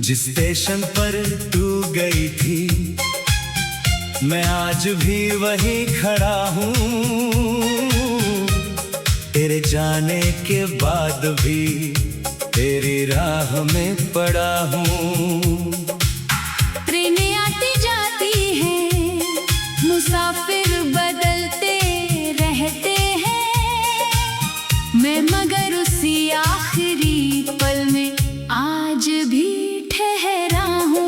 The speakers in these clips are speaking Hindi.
जिस स्टेशन पर तू गई थी, मैं आज भी वहीं खड़ा हूँ। तेरे जाने के बाद भी तेरी राह में पड़ा हूँ। ट्रेनें आती जाती हैं, मुसाफिर बदलते रहते हैं, मैं मगर उसी आखिरी पल में आज भी ठहरा हूँ।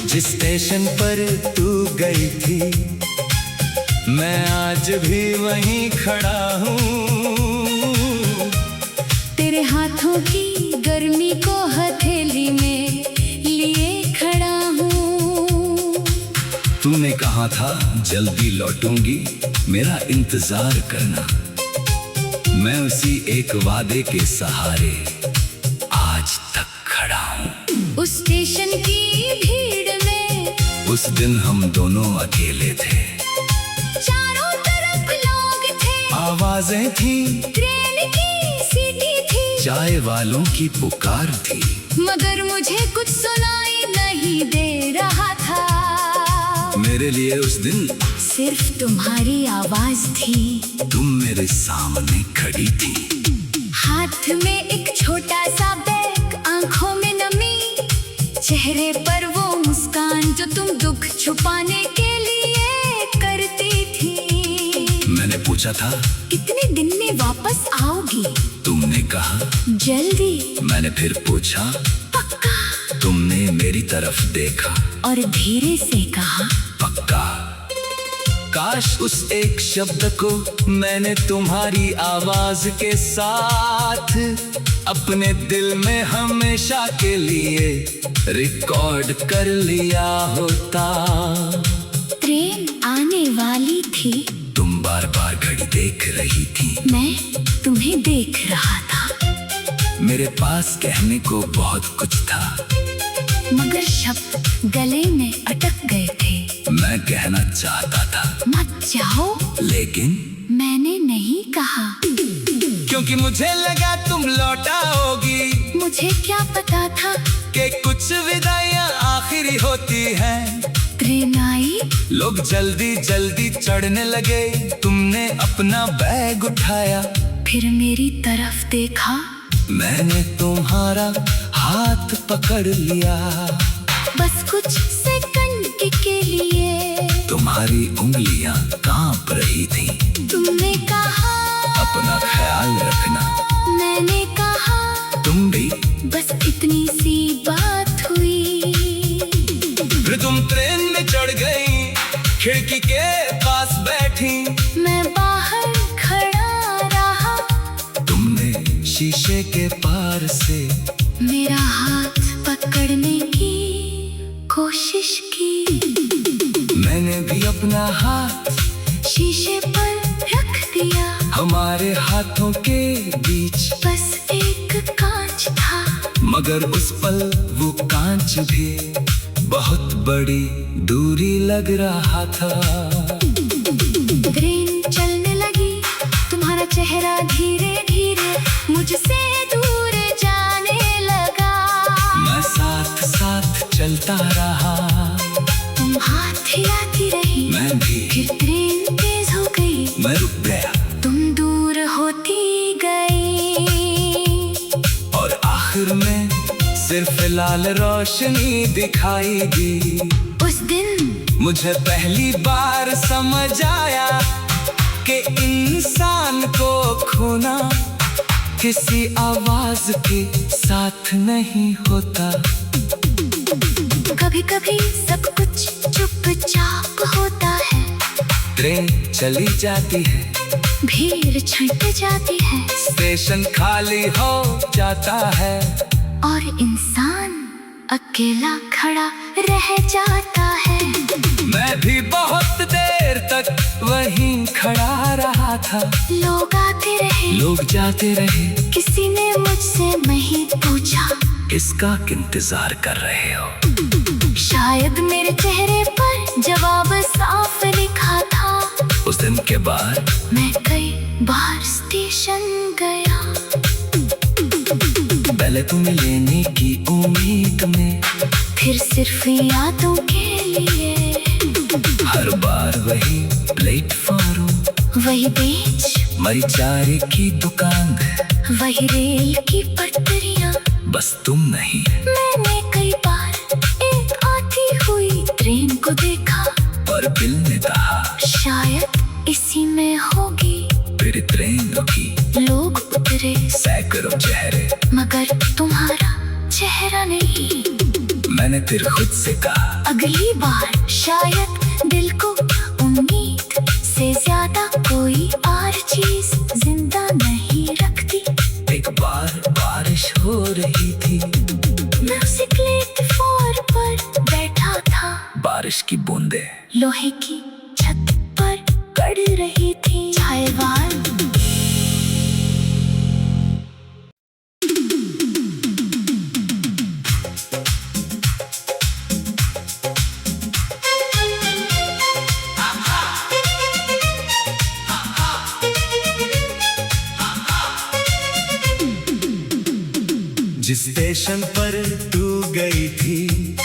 जिस स्टेशन पर तू गई थी, मैं आज भी वहीं खड़ा हूँ। तेरे हाथों की गर्मी को हथेली में लिए खड़ा हूँ। तूने कहा था जल्दी लौटूंगी, मेरा इंतजार करना। मैं उसी एक वादे के सहारे आज तक खड़ा हूँ। उस स्टेशन की भीड़ में उस दिन हम दोनों अकेले थे, चारों तरफ लोग थे, आवाजें थी, ट्रेन की सीटी थी, चाय वालों की पुकार थी, मगर मुझे कुछ सुनाई नहीं दे रहा था। मेरे लिए उस दिन सिर्फ तुम्हारी आवाज थी। तुम मेरे सामने खड़ी थी, हाथ में एक छोटा सा बैग, आंखों में नमी, चेहरे पर वो मुस्कान जो तुम दुख छुपाने के लिए करती थी। मैंने पूछा था कितने दिन में वापस आओगी? तुमने कहा जल्दी। मैंने फिर पूछा पक्का? तुमने मेरी तरफ देखा और धीरे से कहा पक्का। काश उस एक शब्द को मैंने तुम्हारी आवाज के साथ अपने दिल में हमेशा के लिए रिकॉर्ड कर लिया होता। ट्रेन आने वाली थी, तुम बार बार घड़ी देख रही थी, मैं तुम्हें देख रहा था। मेरे पास कहने को बहुत कुछ था, मगर शब्द गले में अटक गए थे। मैं कहना चाहता था मत जाओ, लेकिन मैंने नहीं कहा, क्योंकि मुझे लगा तुम लौट आओगी। मुझे क्या पता था कि कुछ विदाइयां आखिरी होती हैं। ट्रेन आई, लोग जल्दी जल्दी चढ़ने लगे, तुमने अपना बैग उठाया, फिर मेरी तरफ देखा, मैंने तुम्हारा हाथ पकड़ लिया। बस कुछ सेकंड के लिए तुम्हारी उंगलियां कांप रही थी। तुमने कहा अपना ख्याल रखना, मैंने कहा तुम भी। बस इतनी सी बात हुई। फिर तुम ट्रेन में चढ़ गई, खिड़की के पास बैठी, मैं बाहर खड़ा रहा, तुमने शीशे के पार से मेरा हाथ पकड़ने की कोशिश की। मैंने भी अपना हाथ शीशे पर रख दिया, हमारे हाथों के बीच बस एक कांच था, मगर उस पल वो कांच भी बहुत बड़ी दूरी लग रहा था। ट्रेन चलने लगी, तुम्हारा चेहरा धीरे धीरे मुझसे दूर जाने लगा। मैं साथ साथ चलता रहा, तुम हाथ हिलाती रही, मैं भी। फिर ट्रेन तेज हो गई, मैं रुक गया, तुम दूर होती गई, और आखिर में सिर्फ लाल रोशनी दिखाई दी। उस दिन मुझे पहली बार समझ आया कि इंसान को खोना किसी आवाज के साथ नहीं होता। कभी कभी सब कुछ चुपचाप होता है, ट्रेन चली जाती है, भीड़ छट जाती है, स्टेशन खाली हो जाता है, और इंसान अकेला खड़ा रह जाता है। मैं भी बहुत देर तक वहीं खड़ा रहा था, लोग आते रहे, लोग जाते रहे, किसी ने मुझसे नहीं पूछा किसका इंतजार कर रहे हो। शायद मेरे चेहरे पर जवाब साफ लिखा था। उस दिन के बाद मैं कई बार स्टेशन गया, बेल पहले तुम्हें लेने की उम्मीद में, फिर सिर्फ यादों के लिए। हर बार वही प्लेटफॉर्म, वही बीच, मरीचारे की दुकान, वही रेल की पटरियां। बस तुम नहीं। मैंने कई बार एक आती हुई ट्रेन को देखा, और दिल ने कहा शायद इसी में होगी। फिर ट्रेन रुकी, लोग उतरे, सैकड़ों चेहरे, मगर तुम्हारा चेहरा नहीं। मैंने फिर खुद से कहा अगली बार शायद दिल को उम्मीद से ज्यादा कोई और चीज जिंदा नहीं रखती। एक बार बारिश हो रही थी, मैं उसी प्लेटफॉर्म पर बैठा था। बारिश की बूंदें लोहे की छत पर पड़ रही थी। चायवाल जिस स्टेशन पर तू गई थी,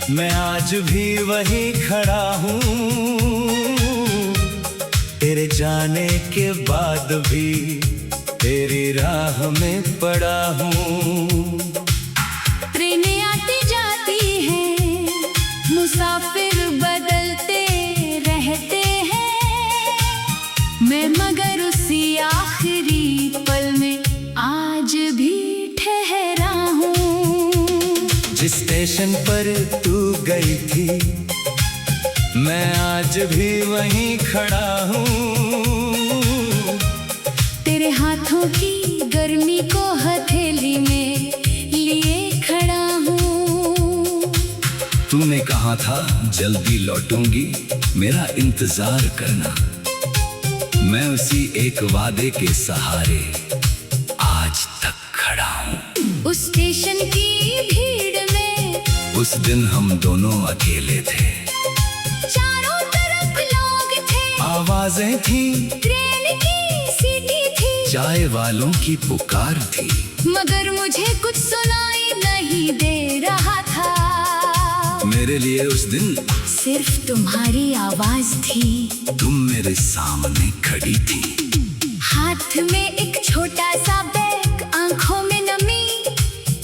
मैं आज भी वहीं खड़ा हूँ। तेरे जाने के बाद भी तेरी राह में पड़ा हूँ। ट्रेनें आती जाती हैं, मुसाफिर बदलते रहते हैं। मैं मगर उसी आखिरी पल में आज भी ठहरा हूँ। जिस स्टेशन पर तू गई थी, मैं आज भी वहीं खड़ा हूँ। तेरे हाथों की गर्मी को हथेली में लिए खड़ा हूँ। तूने कहा था जल्दी लौटूंगी, मेरा इंतजार करना। मैं उसी एक वादे के सहारे आज तक खड़ा हूँ। उस स्टेशन की भीड़ में उस दिन हम दोनों अकेले थे, चारों तरफ लोग थे, आवाजें थी, ट्रेन की सीटी थी, चाय वालों की पुकार थी, मगर मुझे कुछ सुनाई नहीं दे रहा था। मेरे लिए उस दिन सिर्फ तुम्हारी आवाज थी। तुम मेरे सामने खड़ी थी, हाथ में एक छोटा सा बैग, आंखों में नमी,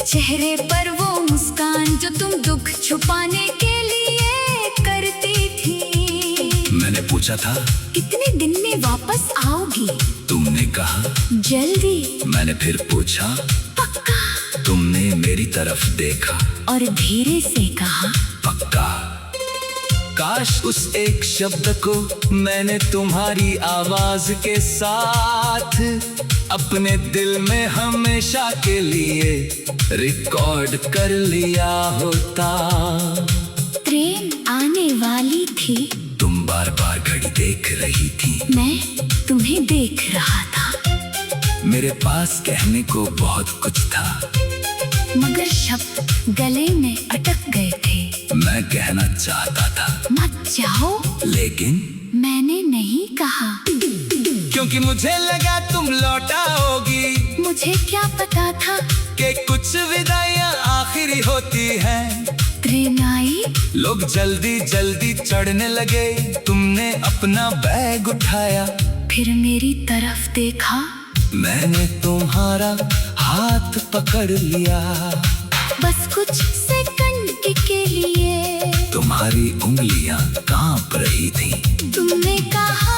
चेहरे पर वो मुस्कान जो तुम दुख छुपाने के लिए करती थी। मैंने पूछा था कितने दिन में वापस आओगी? तुमने कहा जल्दी। मैंने फिर पूछा पक्का? तुमने मेरी तरफ देखा और धीरे से कहा पक्का। काश उस एक शब्द को मैंने तुम्हारी आवाज के साथ अपने दिल में हमेशा के लिए रिकॉर्ड कर लिया होता। ट्रेन आने वाली थी, तुम बार बार घड़ी देख रही थी, मैं तुम्हें देख रहा था। मेरे पास कहने को बहुत कुछ था, मगर शब्द गले में अटक गए थे। मैं कहना चाहता था मत जाओ, लेकिन मैंने नहीं कहा, क्योंकि मुझे लगा तुम लौट आओगी। मुझे क्या पता था कि कुछ विदाइयां आखिरी होती हैं। ट्रेन आई, लोग जल्दी जल्दी चढ़ने लगे, तुमने अपना बैग उठाया, फिर मेरी तरफ देखा, मैंने तुम्हारा हाथ पकड़ लिया। बस कुछ सेकंड के लिए तुम्हारी उंगलियां कांप रही थी। तुमने कहा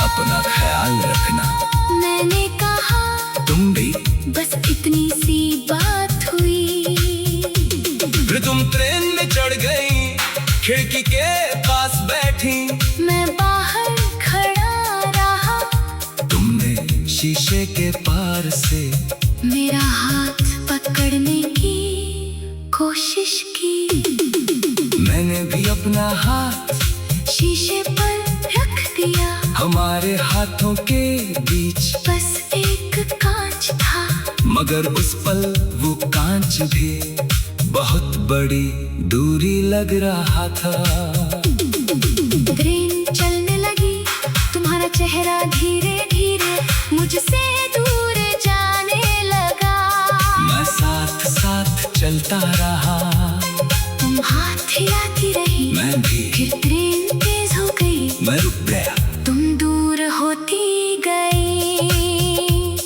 अपना ख्याल रखना, मैंने कहा तुम भी। बस इतनी सी बात हुई। फिर तुम ट्रेन में चढ़ गई, खिड़की के पास बैठी, मैं बाहर खड़ा रहा, तुमने शीशे के पार से मेरा हाथ पकड़ने की कोशिश की। मैंने भी अपना हाथ शीशे पर रख दिया, हमारे हाथों के बीच बस एक कांच था, मगर उस पल वो कांच भी बहुत बड़ी दूरी लग रहा था। ट्रेन चलने लगी, तुम्हारा चेहरा धीरे धीरे मुझसे दूर जाने लगा। मैं साथ साथ चलता रहा। तुम हाथ हिलाती रही, मैं भी, फिर ट्रेन तेज हो गई, मैं रुक गया, तुम दूर होती गई,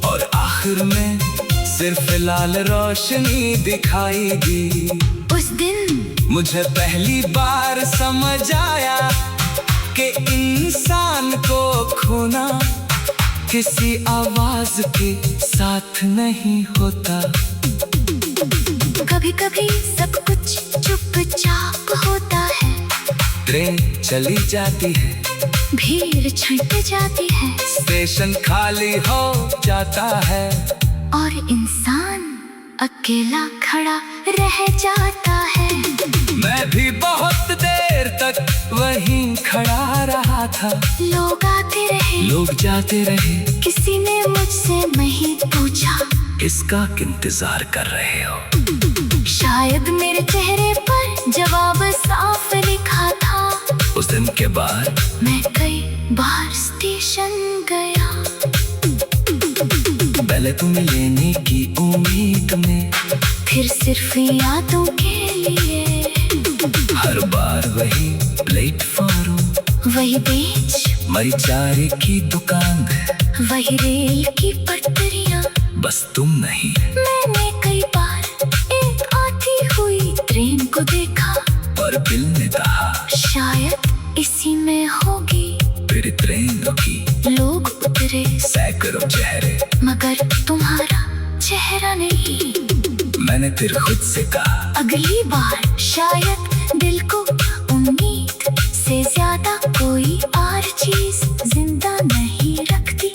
और आखिर में सिर्फ लाल रोशनी दिखाई दी। उस दिन मुझे पहली बार समझ आया कि इंसान को खोना किसी आवाज के साथ नहीं होता। कभी कभी सब कुछ चुपचाप होता है, ट्रेन चली जाती है, भीड़ छट जाती है, स्टेशन खाली हो जाता है, और इंसान अकेला खड़ा रह जाता है। मैं भी बहुत देर तक वहीं खड़ा रहा था। लोग आते रहे, लोग जाते रहे, किसी ने मुझसे नहीं पूछा किसका इंतजार कर रहे हो। शायद मेरे चेहरे पर जवाब साफ लिखा था। उस दिन के बाद मैं कई बार स्टेशन गया, पहले तुम्हें लेने की उम्मीद में, फिर सिर्फ यादों के लिए। हर बार वही प्लेटफॉर्म, वही बेंच, मई चाय की दुकान, वही रेल की पटरियां। बस तुम नहीं। मैंने कई बार एक आती हुई ट्रेन को देखा, और दिल ने कहा शायद इसी में होगी। फिर ट्रेन रुकी, लोग उतरे, सैकड़ों चेहरे, मगर तुम्हारा चेहरा नहीं। मैंने फिर खुद से कहा अगली बार शायद दिल को उम्मीद से ज्यादा कोई और चीज जिंदा नहीं रखती।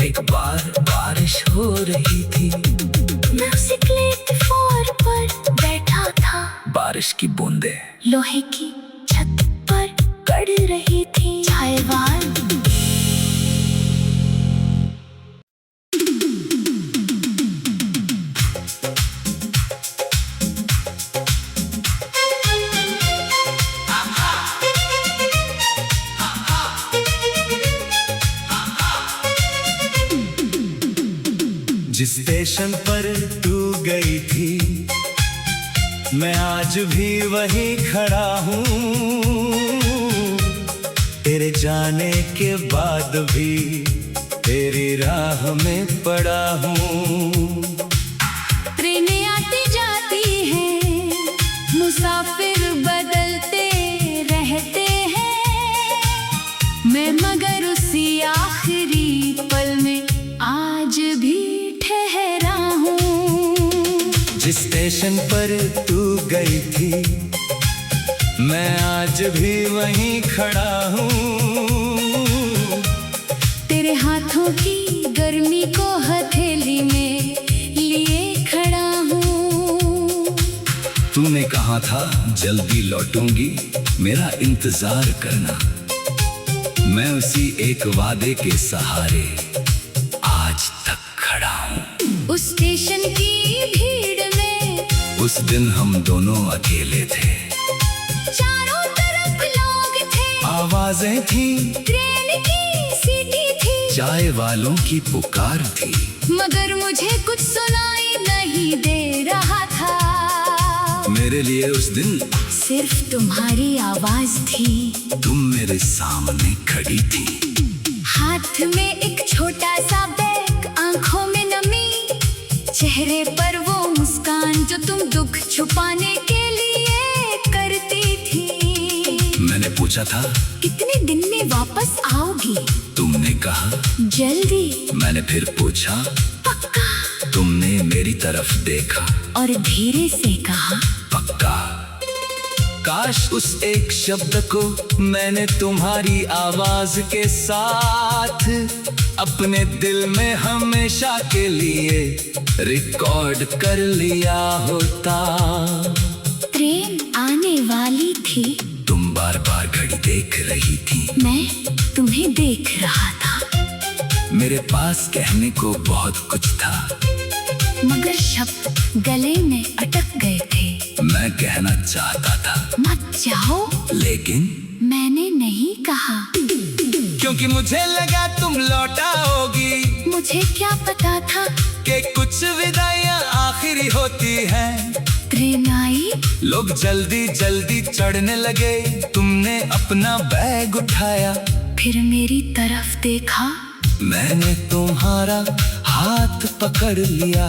एक बार बारिश हो रही थी, मैं उसी प्लेटफॉर्म पर बैठा था, बारिश की बूंदें लोहे की छत पर पड़ रही थी। चायवाल जिस स्टेशन पर तू गई थी, मैं आज भी वहीं खड़ा हूँ। तेरे जाने के बाद भी तेरी राह में पड़ा हूँ। ट्रेनें आती जाती हैं, मुसाफिर बदलते रहते हैं, मैं मगर उसी आखिरी पल में आज भी ठहरा हूँ। जिस स्टेशन पर तू गई थी, मैं आज भी वहीं खड़ा हूँ। तेरे हाथों की गर्मी को हथेली में लिए खड़ा हूँ। तूने कहा था जल्दी लौटूंगी, मेरा इंतजार करना। मैं उसी एक वादे के सहारे आज तक खड़ा हूँ। उस स्टेशन की भीड़ में उस दिन हम दोनों अकेले थे, चारों तरफ लोग थे, आवाजें थी, ट्रेन की सीटी थी, चाय वालों की पुकार थी, मगर मुझे कुछ सुनाई नहीं दे रहा था। मेरे लिए उस दिन सिर्फ तुम्हारी आवाज थी। तुम मेरे सामने खड़ी थी, हाथ में एक छोटा सा बैग, आंखों में नमी, चेहरे पर वो मुस्कान जो तुम दुख छुपाने के लिए करती थी। मैंने पूछा था कितने दिन में वापस आओगी? तुमने कहा जल्दी। मैंने फिर पूछा पक्का? तुमने मेरी तरफ देखा और धीरे से कहा पक्का। काश उस एक शब्द को मैंने तुम्हारी आवाज के साथ अपने दिल में हमेशा के लिए रिकॉर्ड कर लिया होता। ट्रेन आने वाली थी, तुम बार बार घड़ी देख रही थी, मैं तुम्हें देख रहा था। मेरे पास कहने को बहुत कुछ था, मगर शब्द गले में अटक गए थे। मैं कहना चाहता था मत जाओ, लेकिन मैंने नहीं कहा। क्योंकि मुझे लगा तुम लौट आओगी। मुझे क्या पता था कि कुछ विदाइयां आखिरी होती हैं। ट्रेन आई, लोग जल्दी जल्दी चढ़ने लगे, तुमने अपना बैग उठाया, फिर मेरी तरफ देखा, मैंने तुम्हारा हाथ पकड़ लिया।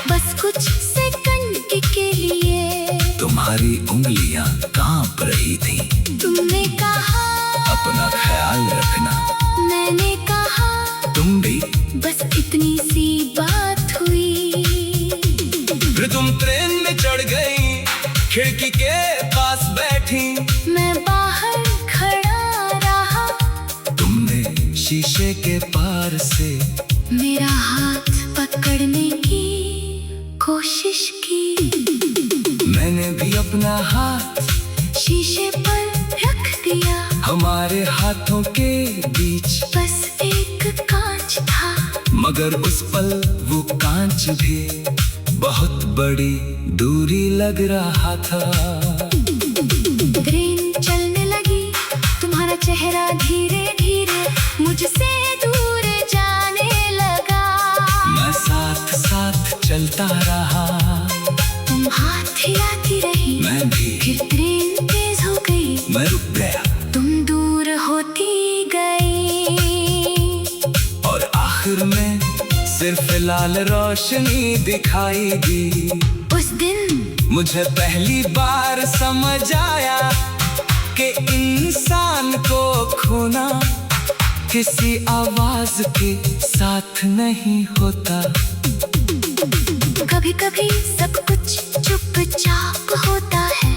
बस कुछ सेकंड के लिए तुम्हारी उंगलियां कांप रही थीं। तुमने कहा अपना ख्याल रखना, मैंने कहा तुम भी। बस इतनी सी बात हुई। फिर तुम ट्रेन में चढ़ गई, खिड़की के पास बैठी, मैं बाहर खड़ा रहा, तुमने शीशे के पार से मेरा हाथ पकड़ने की कोशिश की। मैंने भी अपना हाथ शीशे पर रख दिया, हमारे हाथों के बीच बस एक कांच था, मगर उस पल वो कांच भी बहुत बड़ी दूरी लग रहा था। ट्रेन चलने लगी, तुम्हारा चेहरा धीरे धीरे मुझसे दूर जाने लगा। मैं साथ साथ चलता रहा, तुम हाथ हिलाती रही, मैं भी। फिर ट्रेन तेज हो गई, मैं रुक गया, तुम दूर होती गई, और आखिर में सिर्फ लाल रोशनी दिखाई दी। उस दिन मुझे पहली बार समझ आया कि इंसान को खोना किसी आवाज के साथ नहीं होता। कभी कभी सब कुछ चुपचाप होता है,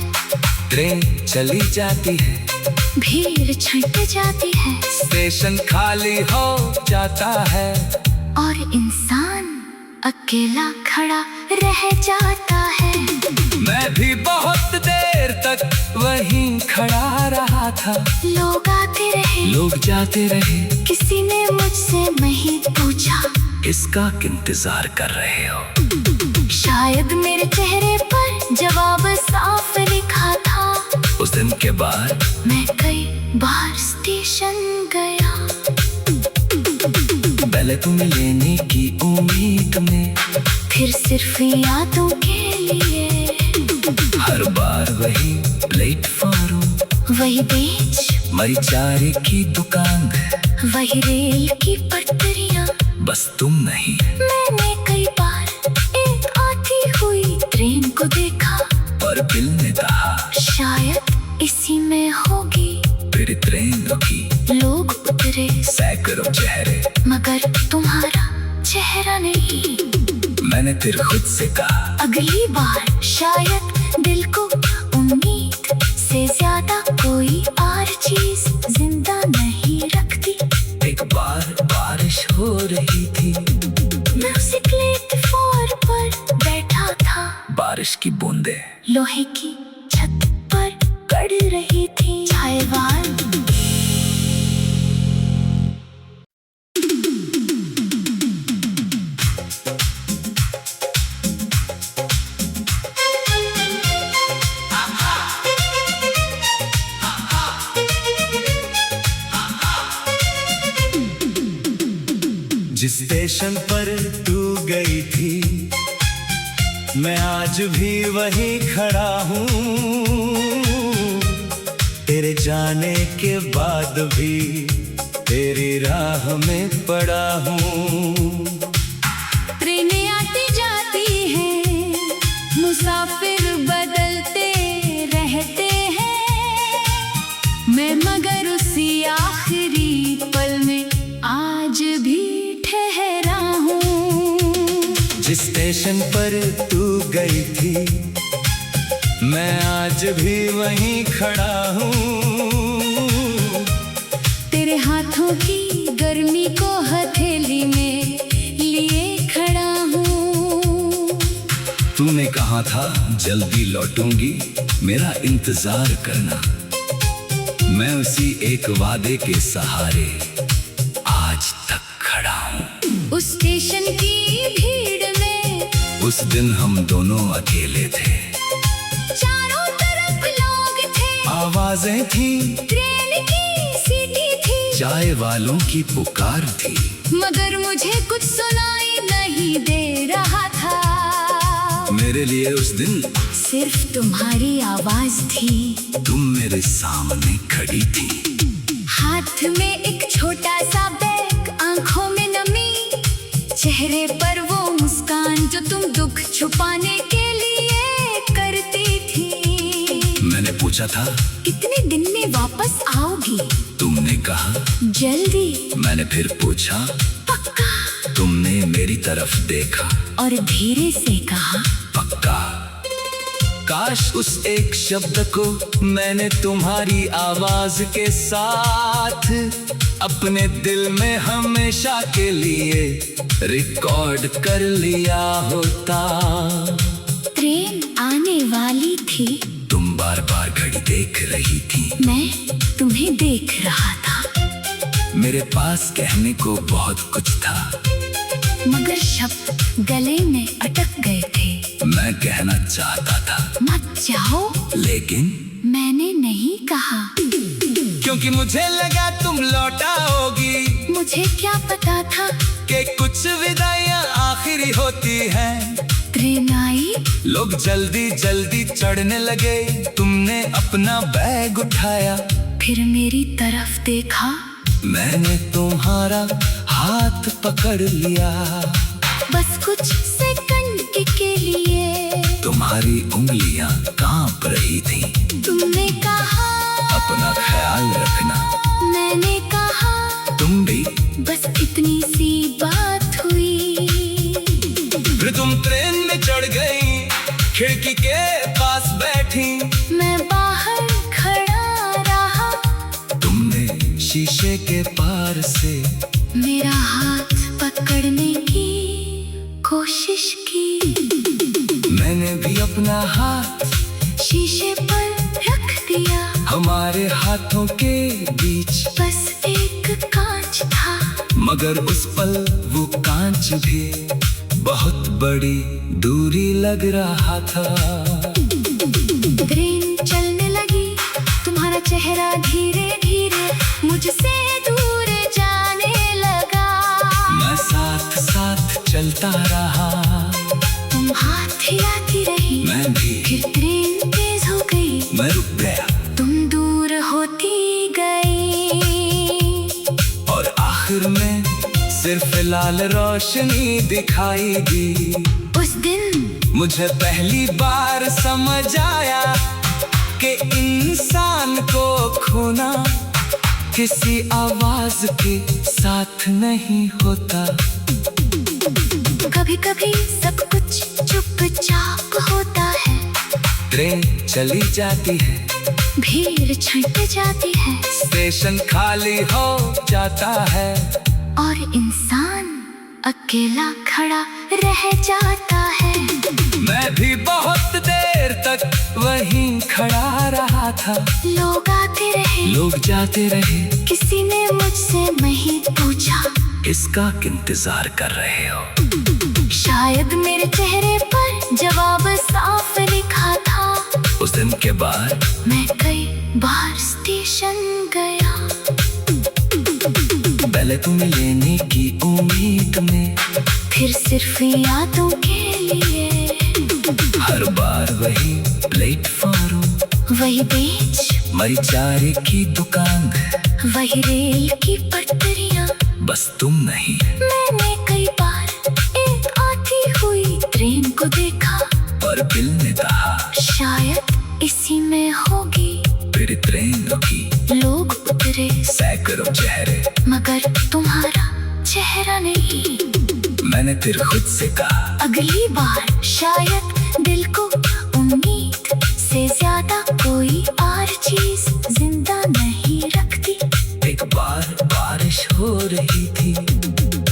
ट्रेन चली जाती है, भीड़ छट जाती है, स्टेशन खाली हो जाता है, और इंसान अकेला खड़ा रह जाता है। मैं भी बहुत देर तक वहीं खड़ा रहा था, लोग आते रहे, लोग जाते रहे, किसी ने मुझसे नहीं पूछा किसका इंतजार कर रहे हो। शायद मेरे चेहरे पर जवाब साफ लिखा था। उस दिन के बाद मैं कई बार स्टेशन गया, पहले तुम्हें लेने की उम्मीद में, फिर सिर्फ यादों के लिए। हर बार वही प्लेटफॉर्म, वही बेच, मरीचारे की दुकान, वही रेल की पटरियां, बस तुम नहीं। मैंने कई बार एक आती हुई ट्रेन को देखा, और दिल ने कहा शायद इसी में होगी। फिर ट्रेन रुकी, लोग उतरे, सैकड़ों चेहरे, मगर तुम्हारा चेहरा नहीं। मैंने फिर खुद से कहा अगली बार शायद दिल को उम्मीद से ज्यादा कोई और चीज जिंदा नहीं रखती। एक बार बारिश हो रही थी, मैं उसी प्लेटफॉर्म पर बैठा था, बारिश की बूंदें लोहे की छत पर गड़ रही थी। चायवाल जिस स्टेशन पर तू गई थी, मैं आज भी वहीं खड़ा हूँ, तेरे जाने के बाद भी तेरी राह में पड़ा हूँ। ट्रेनें आती जाती हैं, मुसाफिर बदलते रहते हैं, मैं मगर उसी आखिरी पल में आज भी ठहरा हूँ। जिस स्टेशन पर तू गई थी, मैं आज भी वहीं खड़ा हूँ, तेरे हाथों की गर्मी को हथेली में लिए खड़ा हूँ। तूने कहा था जल्दी लौटूंगी, मेरा इंतजार करना, मैं उसी एक वादे के सहारे आज तक खड़ा हूँ। उस स्टेशन की भीड़ में उस दिन हम दोनों अकेले थे, चारों तरफ लोग थे, आवाजें थी, ट्रेन की सीटी थी, चाय वालों की पुकार थी, मगर मुझे कुछ सुनाई नहीं दे रहा था। मेरे लिए उस दिन सिर्फ तुम्हारी आवाज थी। तुम मेरे सामने खड़ी थी। हाथ में एक छोटा सा बैग, आंखों में नमी, चेहरे पर वो मुस्कान जो तुम दुख छुपाने के लिए करती थी। मैंने पूछा था कितने दिन में वापस आओगी? तुमने कहा जल्दी। मैंने फिर पूछा पक्का? तुमने मेरी तरफ देखा और धीरे से कहा पक्का। काश उस एक शब्द को मैंने तुम्हारी आवाज के साथ अपने दिल में हमेशा के लिए रिकॉर्ड कर लिया होता। ट्रेन आने वाली थी। तुम बार बार घड़ी देख रही थी। मैं तुम्हें देख रहा था। मेरे पास कहने को बहुत कुछ था, मगर शब्द गले में अटक गए थे। मैं कहना चाहता था मत जाओ, लेकिन मैंने नहीं कहा। क्योंकि मुझे लगा तुम लौटाओगी। मुझे क्या पता था कि कुछ विदाइयां आखिरी होती हैं। ट्रेन आई। लोग जल्दी जल्दी चढ़ने लगे। तुमने अपना बैग उठाया। फिर मेरी तरफ देखा। मैंने तुम्हारा हाथ पकड़ लिया। बस कुछ सेकंड के लिए। तुम्हारी उंगलियां कांप रही थी। तुमने कहा अपना ख्याल रखना। मैंने कहा तुम भी। बस इतनी सी बात हुई। फिर तुम ट्रेन में चढ़ गई, खिड़की के पास बैठी। मैं बाहर खड़ा रहा। तुमने शीशे के पार से मेरा हाथ पकड़ने की कोशिश की। मैंने भी अपना हाथ शीशे पर रख दिया। हमारे हाथों के बीच बस एक कांच था। मगर उस पल वो कांच भी बहुत बड़ी दूरी लग रहा था। ट्रेन चलने लगी। तुम्हारा चेहरा धीरे धीरे मुझसे दूर जाने लगा। मैं साथ साथ चलता रहा। तुम हाथ हिलाती रही। मैं भी। फिर ट्रेन तेज हो गई। मैं रुक गया। तुम दूर होती गई। और आखिर में सिर्फ लाल रोशनी दिखाई दी। उस दिन मुझे पहली बार समझ आया कि इंसान को खोना किसी आवाज के साथ नहीं होता। कभी कभी सब कुछ चुपचाप होता है। ट्रेन चली जाती है। भीड़ छट जाती है। स्टेशन खाली हो जाता है। और इंसान अकेला खड़ा रह जाता है। मैं भी बहुत देर तक वहीं खड़ा रहा था। लोग आते रहे। लोग जाते रहे। किसी ने मुझसे नहीं पूछा किसका इंतजार कर रहे हो। शायद मेरे चेहरे पर जवाब साफ लिखा था। उस दिन के बाद मैं कई बार स्टेशन गया। पहले तुम्हें लेने की उम्मीद में, फिर सिर्फ यादों के लिए। हर बार वही प्लेटफॉर्म, वही बेंच, मरी चारे की दुकान, वही रेल की पटरियां। बस तुम नहीं। मैंने कई बार एक आती हुई ट्रेन को देखा। और दिल ने कहा शायद इसी में होगी। फिर ट्रेन रुकी। लोग उतरे। सैकड़ों चेहरे, मगर तुम्हारा चेहरा नहीं। मैंने फिर खुद से कहा अगली बार शायद दिल को उम्मीद से ज्यादा कोई और चीज जिंदा नहीं रखती। एक बार बारिश हो रही थी।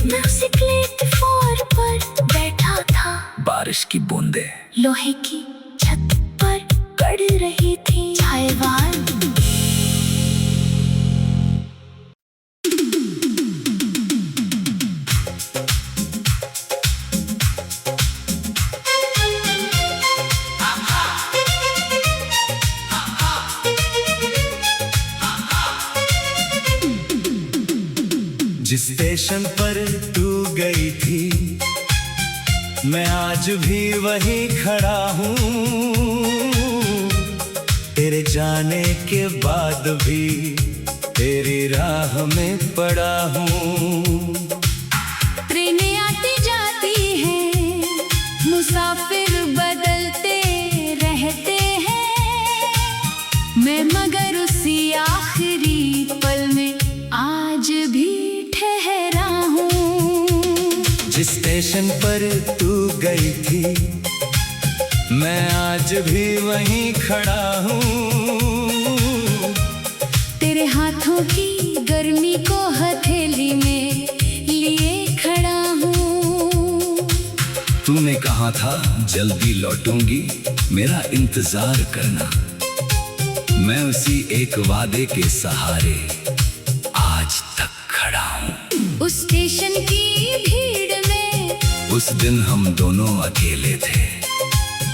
मैं उसी प्लेटफॉर्म पर बैठा था। बारिश की बूंदें लोहे की छत पर पड़ रही थी। छायावार जिस स्टेशन पर तू गई थी मैं आज भी वहीं खड़ा हूँ। तेरे जाने के बाद भी तेरी राह में पड़ा हूँ। ट्रेनें आती जाती हैं, मुसाफिर बदलते रहते हैं, मैं मगर उसी आखिरी पल में आज भी ठहरा हूँ। जिस स्टेशन पर तू गई थी मैं आज भी वहीं खड़ा हूँ। तेरे हाथों की गर्मी को हथेली में लिए खड़ा हूँ। तूने कहा था जल्दी लौटूंगी, मेरा इंतजार करना। मैं उसी एक वादे के सहारे आज तक खड़ा हूँ। उस स्टेशन की भीड़ में उस दिन हम दोनों अकेले थे,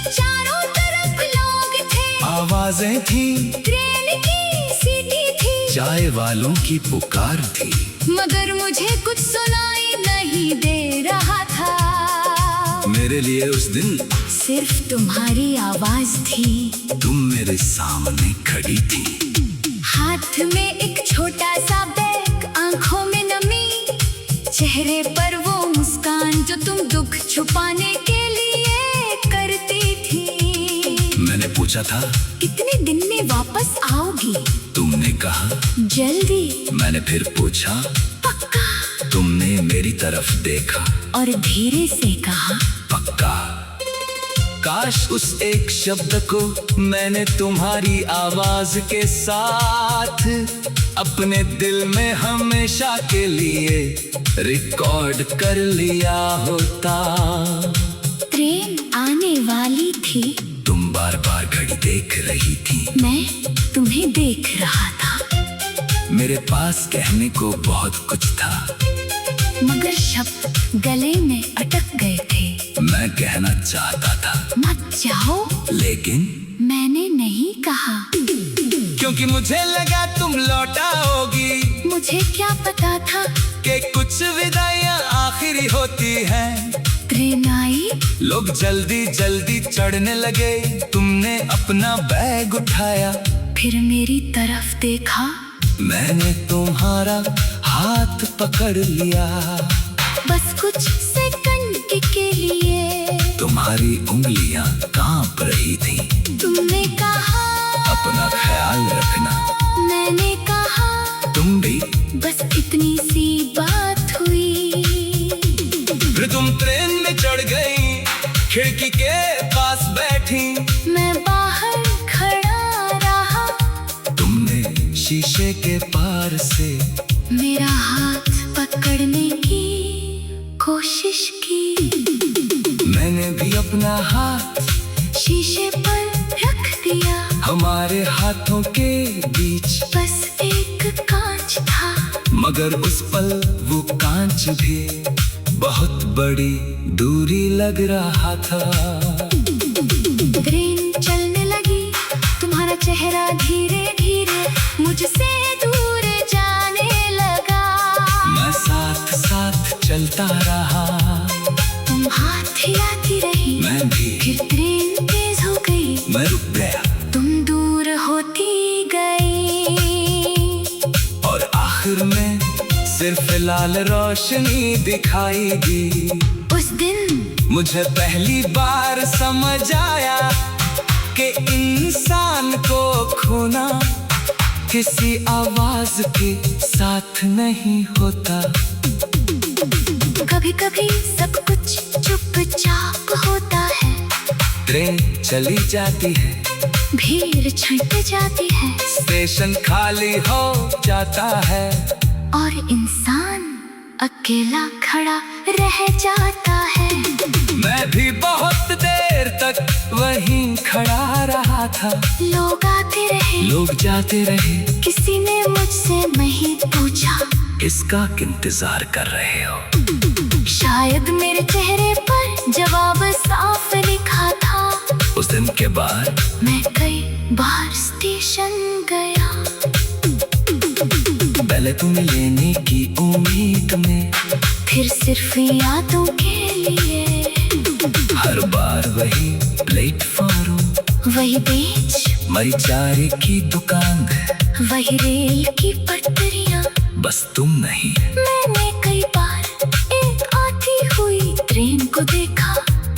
चारों तरफ लोग थे, आवाजें थी, ट्रेन की सीटी थी, चाय वालों की पुकार थी, मगर मुझे कुछ सुनाई नहीं दे रहा था। मेरे लिए उस दिन सिर्फ तुम्हारी आवाज थी। तुम मेरे सामने खड़ी थी। हाथ में एक छोटा सा बैग, आंखों में नमी, चेहरे पर वो मुस्कान जो तुम दुख छुपाने के लिए करती थी। मैंने पूछा था कितने दिन में वापस आओगी? तुमने कहा जल्दी। मैंने फिर पूछा पक्का? तुमने मेरी तरफ देखा और धीरे से कहा पक्का। काश उस एक शब्द को मैंने तुम्हारी आवाज के साथ अपने दिल में हमेशा के लिए रिकॉर्ड कर लिया होता। ट्रेन आने वाली थी, तुम बार बार घड़ी देख रही थी, मैं तुम्हें देख रहा था। मेरे पास कहने को बहुत कुछ था, मगर शब्द गले में अटक गए थे। मैं कहना चाहता था मत जाओ, लेकिन मैंने नहीं कहा, क्योंकि मुझे लगा तुम लौटाओगी। मुझे क्या पता था कि कुछ विदाइयां आखिरी होती हैं। ट्रेन आई, लोग जल्दी जल्दी चढ़ने लगे, तुमने अपना बैग उठाया, फिर मेरी तरफ देखा, मैंने तुम्हारा हाथ पकड़ लिया। बस कुछ सेकंड के लिए। तुम्हारी उंगलियां कांप रही थी। तुमने कहा अपना ख्याल रखना, मैंने कहा तुम भी। बस इतनी सी बात हुई। फिर तुम ट्रेन में चढ़ गई, खिड़की के पास बैठी, मैं बाहर खड़ा रहा, तुमने शीशे के पार से मेरा हाथ पकड़ने की कोशिश की। मैंने भी अपना हाथ शीशे पर रख दिया, हमारे हाथों के बीच बस एक कांच था, मगर उस पल वो कांच भी बहुत बड़ी दूरी लग रहा था। ट्रेन चलने लगी, तुम्हारा चेहरा धीरे धीरे मुझसे दूर जाने लगा। मैं साथ साथ चलता रहा, तुम हाथ हिलाती रही, मैं भी। फिर ट्रेन तेज हो गई, मैं रुक गया तुम दूर होती गई, और आखिर में सिर्फ लाल रोशनी दिखाई दी। उस दिन मुझे पहली बार समझ आया कि इंसान को खोना किसी आवाज के साथ नहीं होता। कभी कभी सब कुछ चुपचाप होता है, ट्रेन चली जाती है, भीड़ छट जाती है, स्टेशन खाली हो जाता है, और इंसान अकेला खड़ा रह जाता है। मैं भी बहुत देर तक वहीं खड़ा रहा था, लोग आते रहे, लोग जाते रहे, किसी ने मुझसे नहीं पूछा इसका इंतजार कर रहे हो। शायद मेरे चेहरे पर जवाब साफ लिखा था। उस दिन के बाद मैं कई बार स्टेशन गया, पहले तुम्हें लेने की उम्मीद में, फिर सिर्फ यादों के लिए। हर बार वही प्लेटफॉर्म, वही बीच, मरी चारे की दुकान, वही रेल की पटरियां। बस तुम नहीं। मैंने कई बार एक आती हुई ट्रेन को देखा,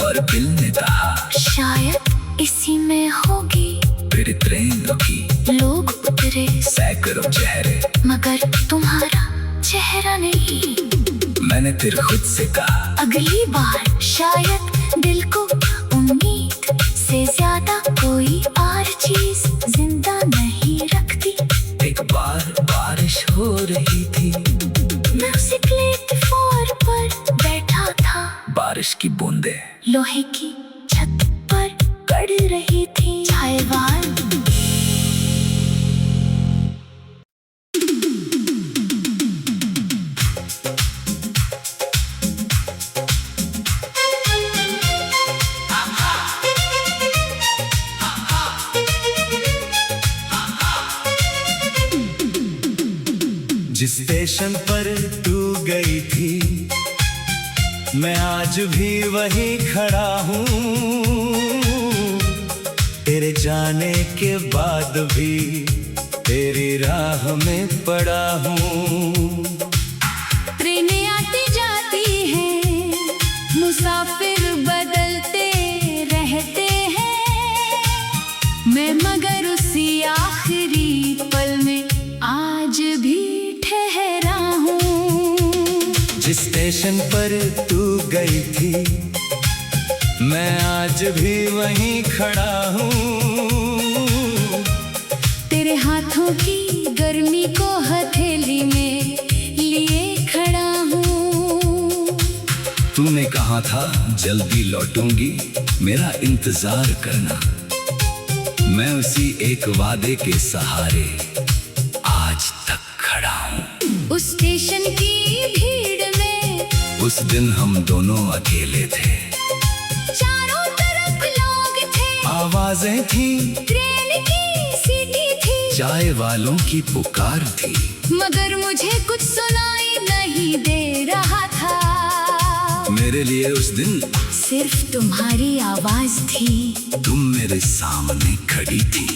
और दिल ने कहा शायद इसी में होगी। फिर ट्रेन रुकी, लोग उतरे, सैकड़ों चेहरे, मगर तुम्हारा चेहरा नहीं। मैंने फिर खुद से कहा अगली बार शायद दिल को उम्मीद से ज्यादा कोई और चीज जिंदा नहीं रखती। एक बार बारिश हो रही थी, मैं उसी प्लेटफॉर्म पर बैठा था, बारिश की बूंदें लोहे की छत पर पड़ रही थी। छायेवाल जिस स्टेशन पर तू गई थी, मैं आज भी वहीं खड़ा हूँ। तेरे जाने के बाद भी तेरी राह में पड़ा हूँ। ट्रेनें आती जाती हैं, मुसाफिर बदलते रहते हैं, मैं मगर उसी आखिरी पल में आज भी ठहरा हूँ। जिस स्टेशन पर तू गई थी, मैं आज भी वहीं खड़ा हूँ। तेरे हाथों की गर्मी को हथेली में लिए खड़ा हूँ। तूने कहा था जल्दी लौटूंगी, मेरा इंतजार करना। मैं उसी एक वादे के सहारे आज तक खड़ा हूँ। उस स्टेशन की भीड़ में उस दिन हम दोनों अकेले थे, चारों तरफ लोग थे, आवाजें थी, ट्रेन की सीटी थी, चाय वालों की पुकार थी, मगर मुझे कुछ सुनाई नहीं दे रहा था। मेरे लिए उस दिन सिर्फ तुम्हारी आवाज थी। तुम मेरे सामने खड़ी थी,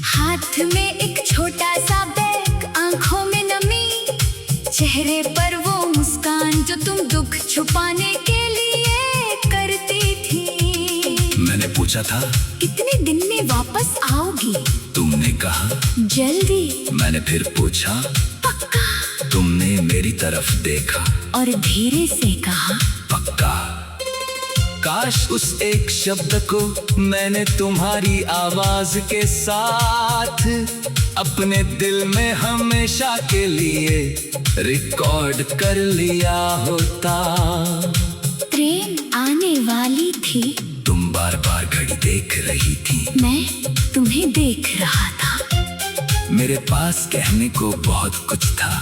हाथ में एक छोटा सा बैग, आंखों में नमी, चेहरे पर वो मुस्कान जो तुम दुख छुपाने के लिए करती थी। मैंने पूछा था कितने दिन में वापस आओगी? तुमने कहा जल्दी। मैंने फिर पूछा पक्का? तुमने मेरी तरफ देखा और धीरे से कहा पक्का। काश उस एक शब्द को मैंने तुम्हारी आवाज के साथ अपने दिल में हमेशा के लिए रिकॉर्ड कर लिया होता। ट्रेन आने वाली थी, तुम बार बार घड़ी देख रही थी, मैं तुम्हें देख रहा था। मेरे पास कहने को बहुत कुछ था,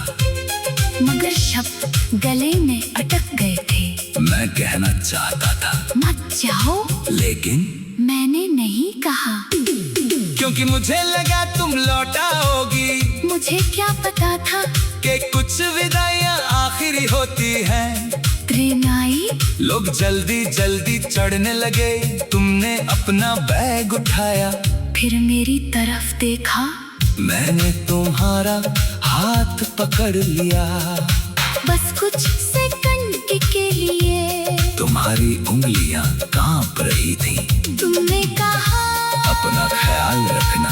मगर शब्द गले में अटक गए थे। मैं कहना चाहता था मत जाओ, लेकिन मैंने नहीं कहा, क्योंकि मुझे लगा तुम लौटाओगी। मुझे क्या पता था कि कुछ विदाइयां आखिरी होती हैं। ट्रेन आई, लोग जल्दी जल्दी चढ़ने लगे, तुमने अपना बैग उठाया, फिर मेरी तरफ देखा, मैंने तुम्हारा हाथ पकड़ लिया। बस कुछ सेकंड के लिए तुम्हारी उंगलियां कांप रही थी। तुमने कहा अपना ख्याल रखना,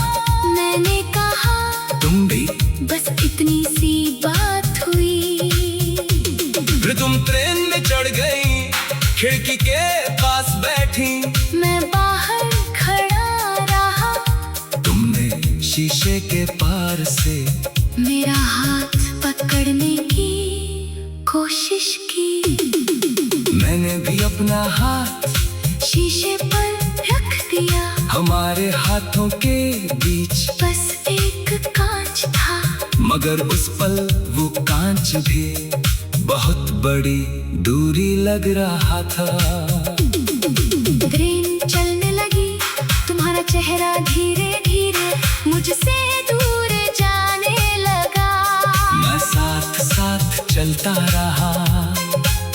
मैंने कहा तुम भी। बस इतनी सी बात हुई। फिर तुम ट्रेन में चढ़ गई, खिड़की के पास बैठी, मैं बाहर खड़ा रहा, तुमने शीशे के पार से मेरा हाथ पकड़ने की कोशिश की। मैंने भी अपना हाथ शीशे पर रख दिया, हमारे हाथों के बीच बस एक कांच था, मगर उस पल वो कांच भी बहुत बड़ी दूरी लग रहा था। ट्रेन चलने लगी, तुम्हारा चेहरा धीरे धीरे मुझसे दूर जाने लगा। मैं चलता रहा।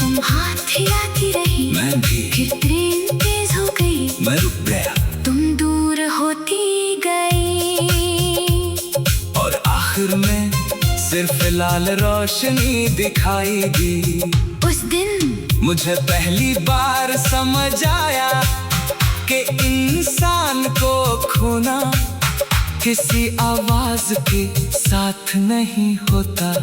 तुम हाथ हिलाती रही, मैं भी। फिर ट्रेन तेज हो गई, मैं रुक गया तुम दूर होती गई। और आखिर में सिर्फ लाल रोशनी दिखाई दी। उस दिन मुझे पहली बार समझ आया कि इंसान को खोना किसी आवाज के साथ नहीं होता।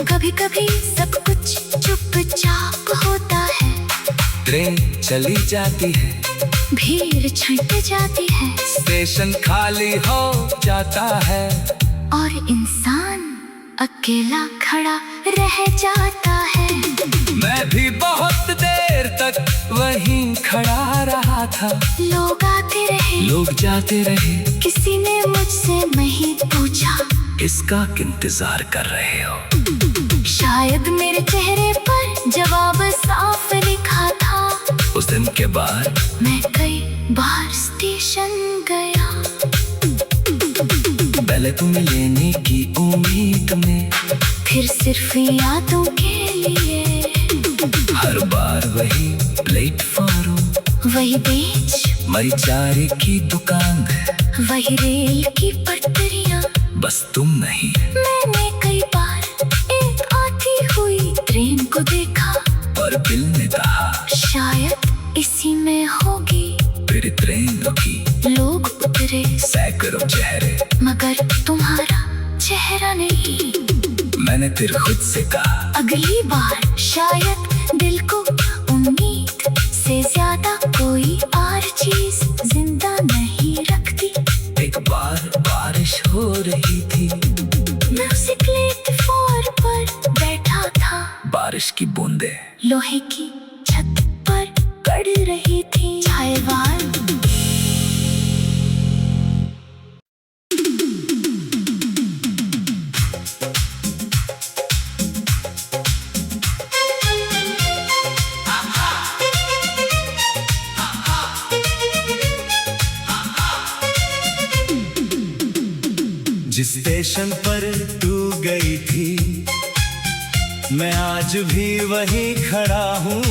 कभी कभी सब कुछ चुपचाप होता है, ट्रेन चली जाती है, भीड़ छट जाती है, स्टेशन खाली हो जाता है, और इंसान अकेला खड़ा रह जाता है। मैं भी बहुत देर तक वहीं खड़ा रहा था। लोग आते रहे, लोग जाते रहे, किसी ने मुझसे नहीं पूछा किसका इंतजार कर रहे हो। शायद मेरे चेहरे पर जवाब साफ लिखा था। उस दिन के बाद मैं कई बार स्टेशन गया, पहले तुम्हें लेने की उम्मीद में, फिर सिर्फ यादों के लिए। हर बार वही प्लेटफॉर्म, वही बेंच, मरी चारे की दुकान, वही रेल की पटरियां। बस तुम नहीं। मैंने कई बार एक आती हुई ट्रेन को देखा, और दिल ने कहा शायद इसी में होगी। फिर ट्रेन रुकी, लोग उतरे, सैकड़ों चेहरे, मगर तुम्हारा चेहरा नहीं। मैंने फिर खुद से कहा अगली बार शायद दिल को उम्मीद से ज्यादा कोई और चीज जिंदा नहीं रखती। एक बार बारिश हो रही थी, मैं उसी प्लेटफॉर्म पर बैठा था, बारिश की बूंदें लोहे की छत पर पड़ रही थी। चायवाल जिस स्टेशन पर तू गई थी, मैं आज भी वहीं खड़ा हूँ।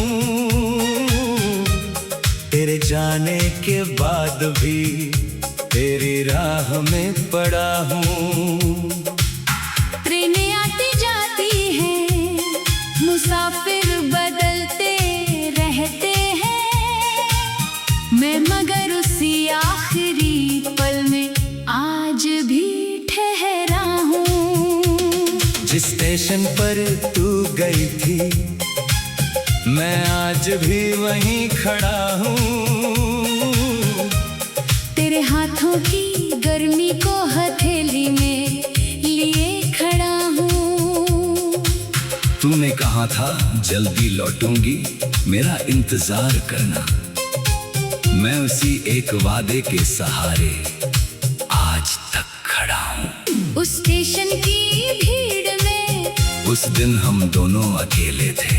तेरे जाने के बाद भी तेरी राह में पड़ा हूँ। ट्रेनें आती जाती हैं, मुसाफिर बदलते रहते हैं, मैं मगर उसी आखिरी पल में आज भी ठहरा हूँ। जिस स्टेशन पर तू गई थी, मैं आज भी वहीं खड़ा हूँ। तेरे हाथों की गर्मी को हथेली में लिए खड़ा हूँ। तूने कहा था जल्दी लौटूंगी, मेरा इंतजार करना। मैं उसी एक वादे के सहारे आज तक खड़ा हूँ। उस स्टेशन की भीड़ में उस दिन हम दोनों अकेले थे,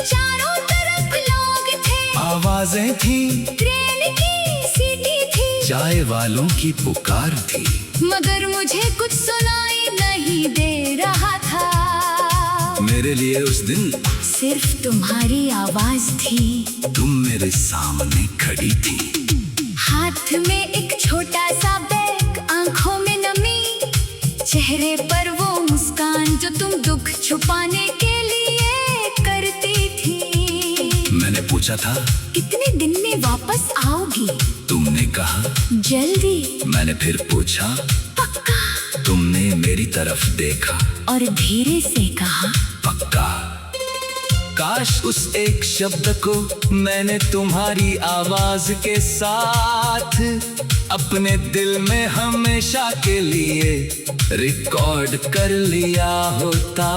चारों तरफ लोग थे, आवाजें थी, ट्रेन की सीटी थी, चाय वालों की पुकार थी, मगर मुझे कुछ सुनाई नहीं दे रहा था। मेरे लिए उस दिन सिर्फ तुम्हारी आवाज थी। तुम मेरे सामने खड़ी थी, हाथ में एक छोटा सा बैग, आंखों में नमी, चेहरे पर वो मुस्कान जो तुम दुख छुपाने के लिए करती थी। मैंने पूछा था कितने दिन में वापस आओगी? तुमने कहा जल्दी। मैंने फिर पूछा पक्का? तुमने मेरी तरफ देखा और धीरे से कहा पक्का। काश उस एक शब्द को मैंने तुम्हारी आवाज के साथ अपने दिल में हमेशा के लिए रिकॉर्ड कर लिया होता।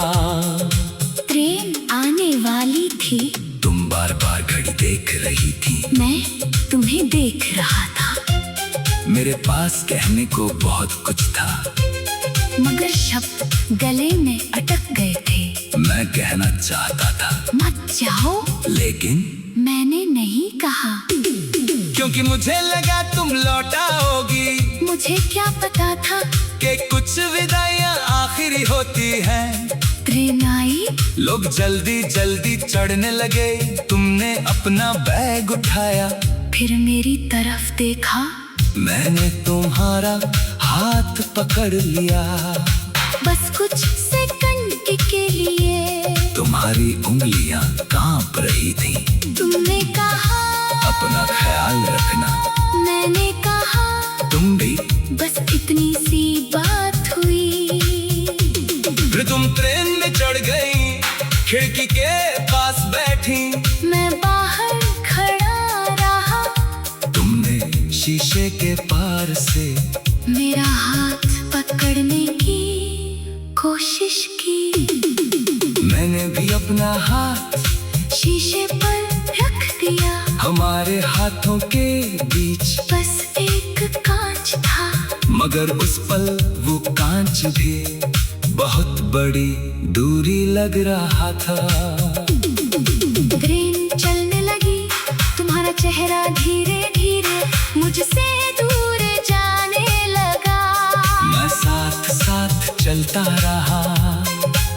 ट्रेन आने वाली थी, तुम बार बार घड़ी देख रही थी, मैं तुम्हें देख रहा था। मेरे पास कहने को बहुत कुछ था, मगर शब्द गले में अटक गए थे। मैं कहना चाहता था मत जाओ, लेकिन मैंने नहीं कहा, क्योंकि मुझे लगा तुम लौटाओगी। मुझे क्या पता था कि कुछ विदाइयां आखिरी होती हैं। ट्रेन आई, लोग जल्दी जल्दी चढ़ने लगे, तुमने अपना बैग उठाया, फिर मेरी तरफ देखा, मैंने तुम्हारा हाथ पकड़ लिया। बस कुछ सेकंड के लिए तुम्हारी उंगलियां कांप रही थी। तुमने कहा अपना ख्याल रखना, मैंने कहा तुम भी। बस इतनी सी बात हुई। फिर तुम ट्रेन में चढ़ गई, खिड़की के पास बैठी, मैं बाहर खड़ा रहा, तुमने शीशे के पार से मेरा हाथ पकड़ने की कोशिश की। मैंने भी अपना हाथ शीशे पर रख दिया, हमारे हाथों के बीच बस एक कांच था, मगर उस पल वो कांच भी बहुत बड़ी दूरी लग रहा था। ट्रेन चलने लगी, तुम्हारा चेहरा धीरे धीरे मुझसे दूर जाने लगा। मैं साथ साथ चलता रहा,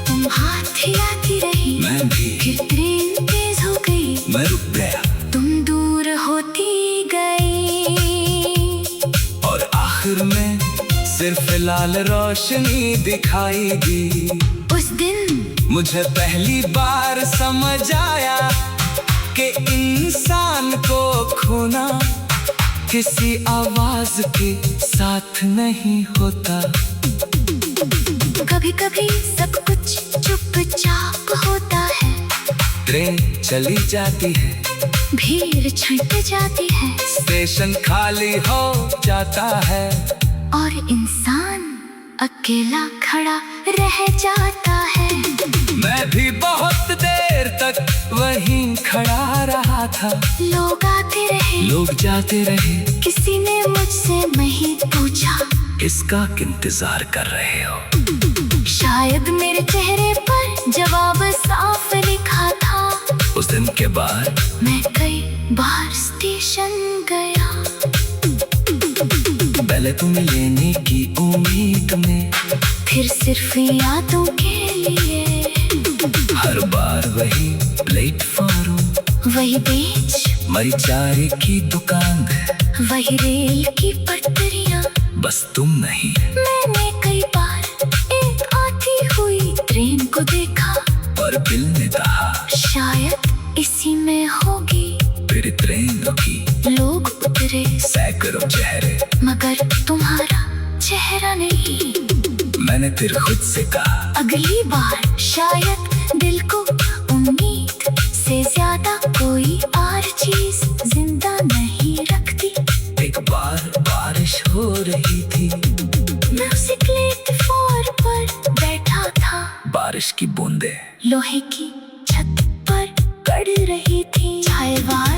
तुम हाथ हिलाती रही, मैं भी। फिर ट्रेन तेज हो गई, मैं रुक गया तुम दूर होती गई, और आखिर में सिर्फ लाल रोशनी दिखाई दी। उस दिन मुझे पहली बार समझ आया कि इंसान को खोना किसी आवाज के साथ नहीं होता। कभी कभी सब कुछ चुपचाप होता है, ट्रेन चली जाती है, भीड़ छट जाती है, स्टेशन खाली हो जाता है, और इंसान अकेला खड़ा रह जाता है। मैं भी बहुत देर तक वहीं खड़ा रहा था। लोग आते रहे, लोग जाते रहे, किसी ने मुझसे नहीं पूछा किसका इंतजार कर रहे हो। शायद मेरे चेहरे पर जवाब साफ लिखा था। उस दिन के बाद मैं कई बार स्टेशन गया, पहले तुम्हें लेने की उम्मीद में, फिर सिर्फ यादों के लिए। हर बार वही प्लेटफॉर्म, वही बेंच, मरीचारे की दुकान, वही रेल की पटरियां। बस तुम नहीं। मैंने कई बार एक आती हुई ट्रेन को देखा, और दिल ने कहा शायद इसी में होगी। फिर ट्रेन रुकी, लोग उतरे, सैकड़ों चेहरे, मगर तुम्हारा चेहरा नहीं। मैंने फिर खुद से कहा अगली बार शायद दिल को उम्मीद से ज्यादा कोई और चीज जिंदा नहीं रखती। एक बार बारिश हो रही थी, मैं उसी प्लेटफॉर्म पर बैठा था, बारिश की बूंदें लोहे की छत पर पड़ रही थी। छायावार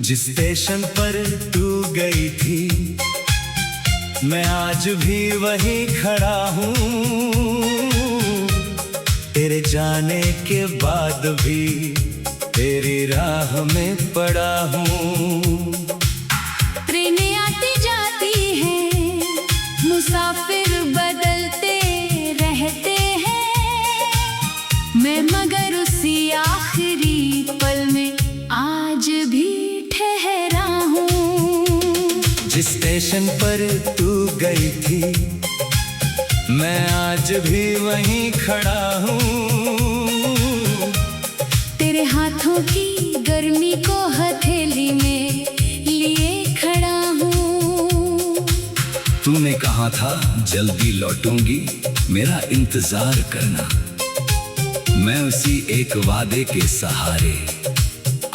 जिस स्टेशन पर तू गई थी, मैं आज भी वहीं खड़ा हूँ, तेरे जाने के बाद भी तेरी राह में पड़ा हूँ। ट्रेनें आती जाती हैं, मुसाफिर बदलते रहते हैं, मैं मगर उसी आखिरी पल में आज भी ठहरा हूँ। जिस स्टेशन पर तू गई थी, मैं आज भी वहीं खड़ा हूँ, तेरे हाथों की गर्मी को हथेली में लिए खड़ा हूँ। तूने कहा था जल्दी लौटूंगी, मेरा इंतजार करना। मैं उसी एक वादे के सहारे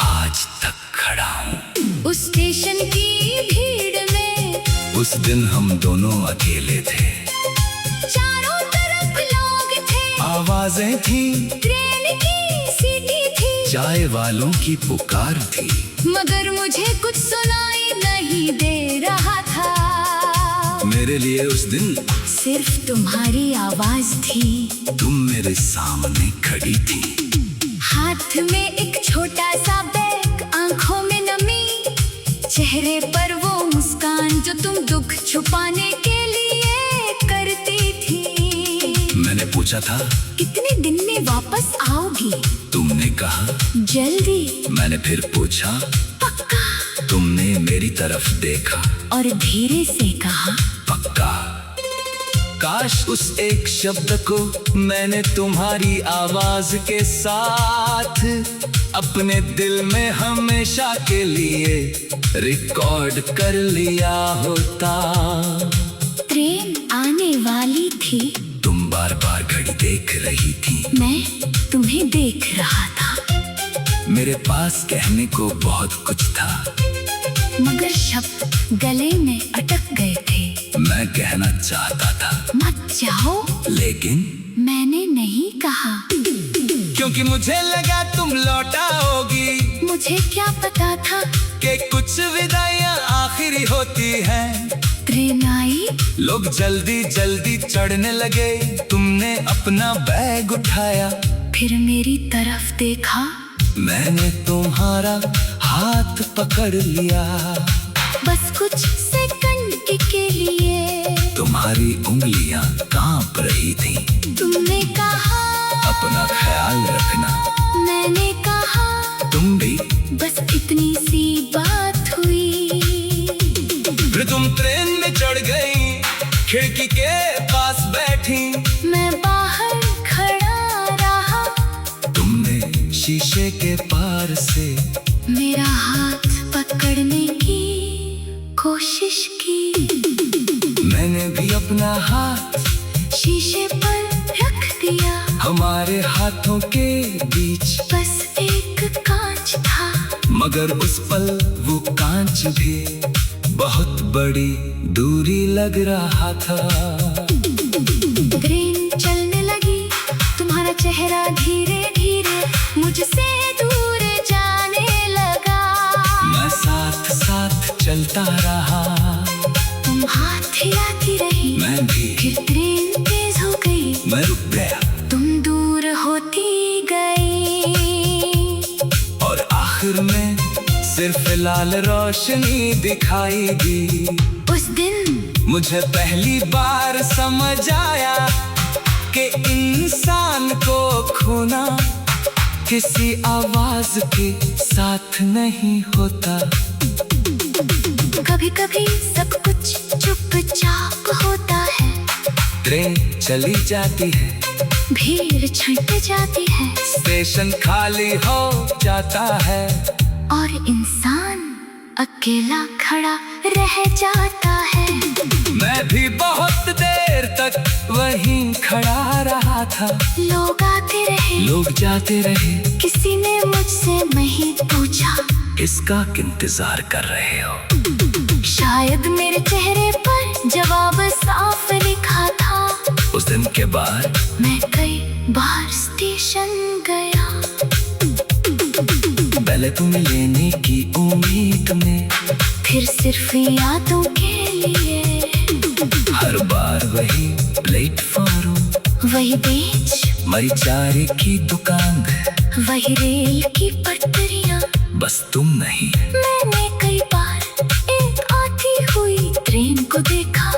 आज तक खड़ा हूँ। उस स्टेशन की भीड़ में उस दिन हम दोनों अकेले थे, चारों तरफ लोग थे, आवाजें थी, ट्रेन की सीटी थी, चाय वालों की पुकार थी, मगर मुझे कुछ सुनाई नहीं दे रहा था। मेरे लिए उस दिन सिर्फ तुम्हारी आवाज थी। तुम मेरे सामने खड़ी थी। हाथ में एक छोटा सा बैग, आंखों में नमी, चेहरे पर वो मुस्कान जो तुम दुख छुपाने के लिए करती थी। मैंने पूछा था कितने दिन में वापस आओगी? तुमने कहा जल्दी। मैंने फिर पूछा पक्का? तुमने मेरी तरफ देखा और धीरे से कहा पक्का। काश उस एक शब्द को मैंने तुम्हारी आवाज के साथ अपने दिल में हमेशा के लिए रिकॉर्ड कर लिया होता। ट्रेन आने वाली थी। तुम बार बार घड़ी देख रही थी। मैं तुम्हें देख रहा था। मेरे पास कहने को बहुत कुछ था, मगर शब्द गले में अटक गए थे। मैं कहना चाहता था मत जाओ, लेकिन मैंने नहीं कहा। क्योंकि मुझे लगा तुम लौट आओगी। मुझे क्या पता था कि कुछ विदाइयां आखिरी होती हैं। ट्रेन आई। लोग जल्दी जल्दी चढ़ने लगे। तुमने अपना बैग उठाया। फिर मेरी तरफ देखा। मैंने तुम्हारा हाथ पकड़ लिया। बस कुछ सेकंड के लिए। तुम्हारी उंगलियां कांप रही थी। तुमने कहा अपना ख्याल रखना। मैंने कहा तुम भी। बस इतनी सी बात हुई। फिर तुम ट्रेन में चढ़ गई, खिड़की के पास बैठी। मैं बाहर खड़ा रहा। तुमने शीशे के पार से मेरा हाथ पकड़ने की कोशिश की। मैंने भी अपना हाथ शीशे पर रख दिया। हमारे हाथों के बीच बस एक कांच था। मगर उस पल वो कांच भी बहुत बड़ी दूरी लग रहा था। ट्रेन चलने लगी। तुम्हारा चेहरा धीरे धीरे मुझसे दूर जाने लगा। मैं साथ साथ चलता रहा। तुम हाथ हिलाती रही। मैं भी। फिर ट्रेन तेज हो गई। मैं रुक गया। तुम दूर होती गई। और आखिर में सिर्फ लाल रोशनी दिखाई दी। उस दिन मुझे पहली बार समझ आया कि इंसान को खोना किसी आवाज के साथ नहीं होता। कभी कभी सब कुछ चुपचाप होता है। ट्रेन चली जाती है। भीड़ छट जाती है। स्टेशन खाली हो जाता है। और इंसान अकेला खड़ा रह जाता है। मैं भी बहुत देर तक वहीं खड़ा रहा था। लोग आते रहे। लोग जाते रहे। किसी ने मुझसे नहीं पूछा किसका इंतजार कर रहे हो। शायद मेरे चेहरे पर जवाब साफ लिखा था। उस दिन के बाद मैं कई बार स्टेशन गया। पहले तुम्हें लेने की उम्मीद में, फिर सिर्फ यादों के लिए। हर बार वही प्लेटफॉर्म, वही बेंच, मरीचारे की दुकान, वही रेल की पटरियां। बस तुम नहीं। मैंने कई बार एक आती हुई ट्रेन को देखा।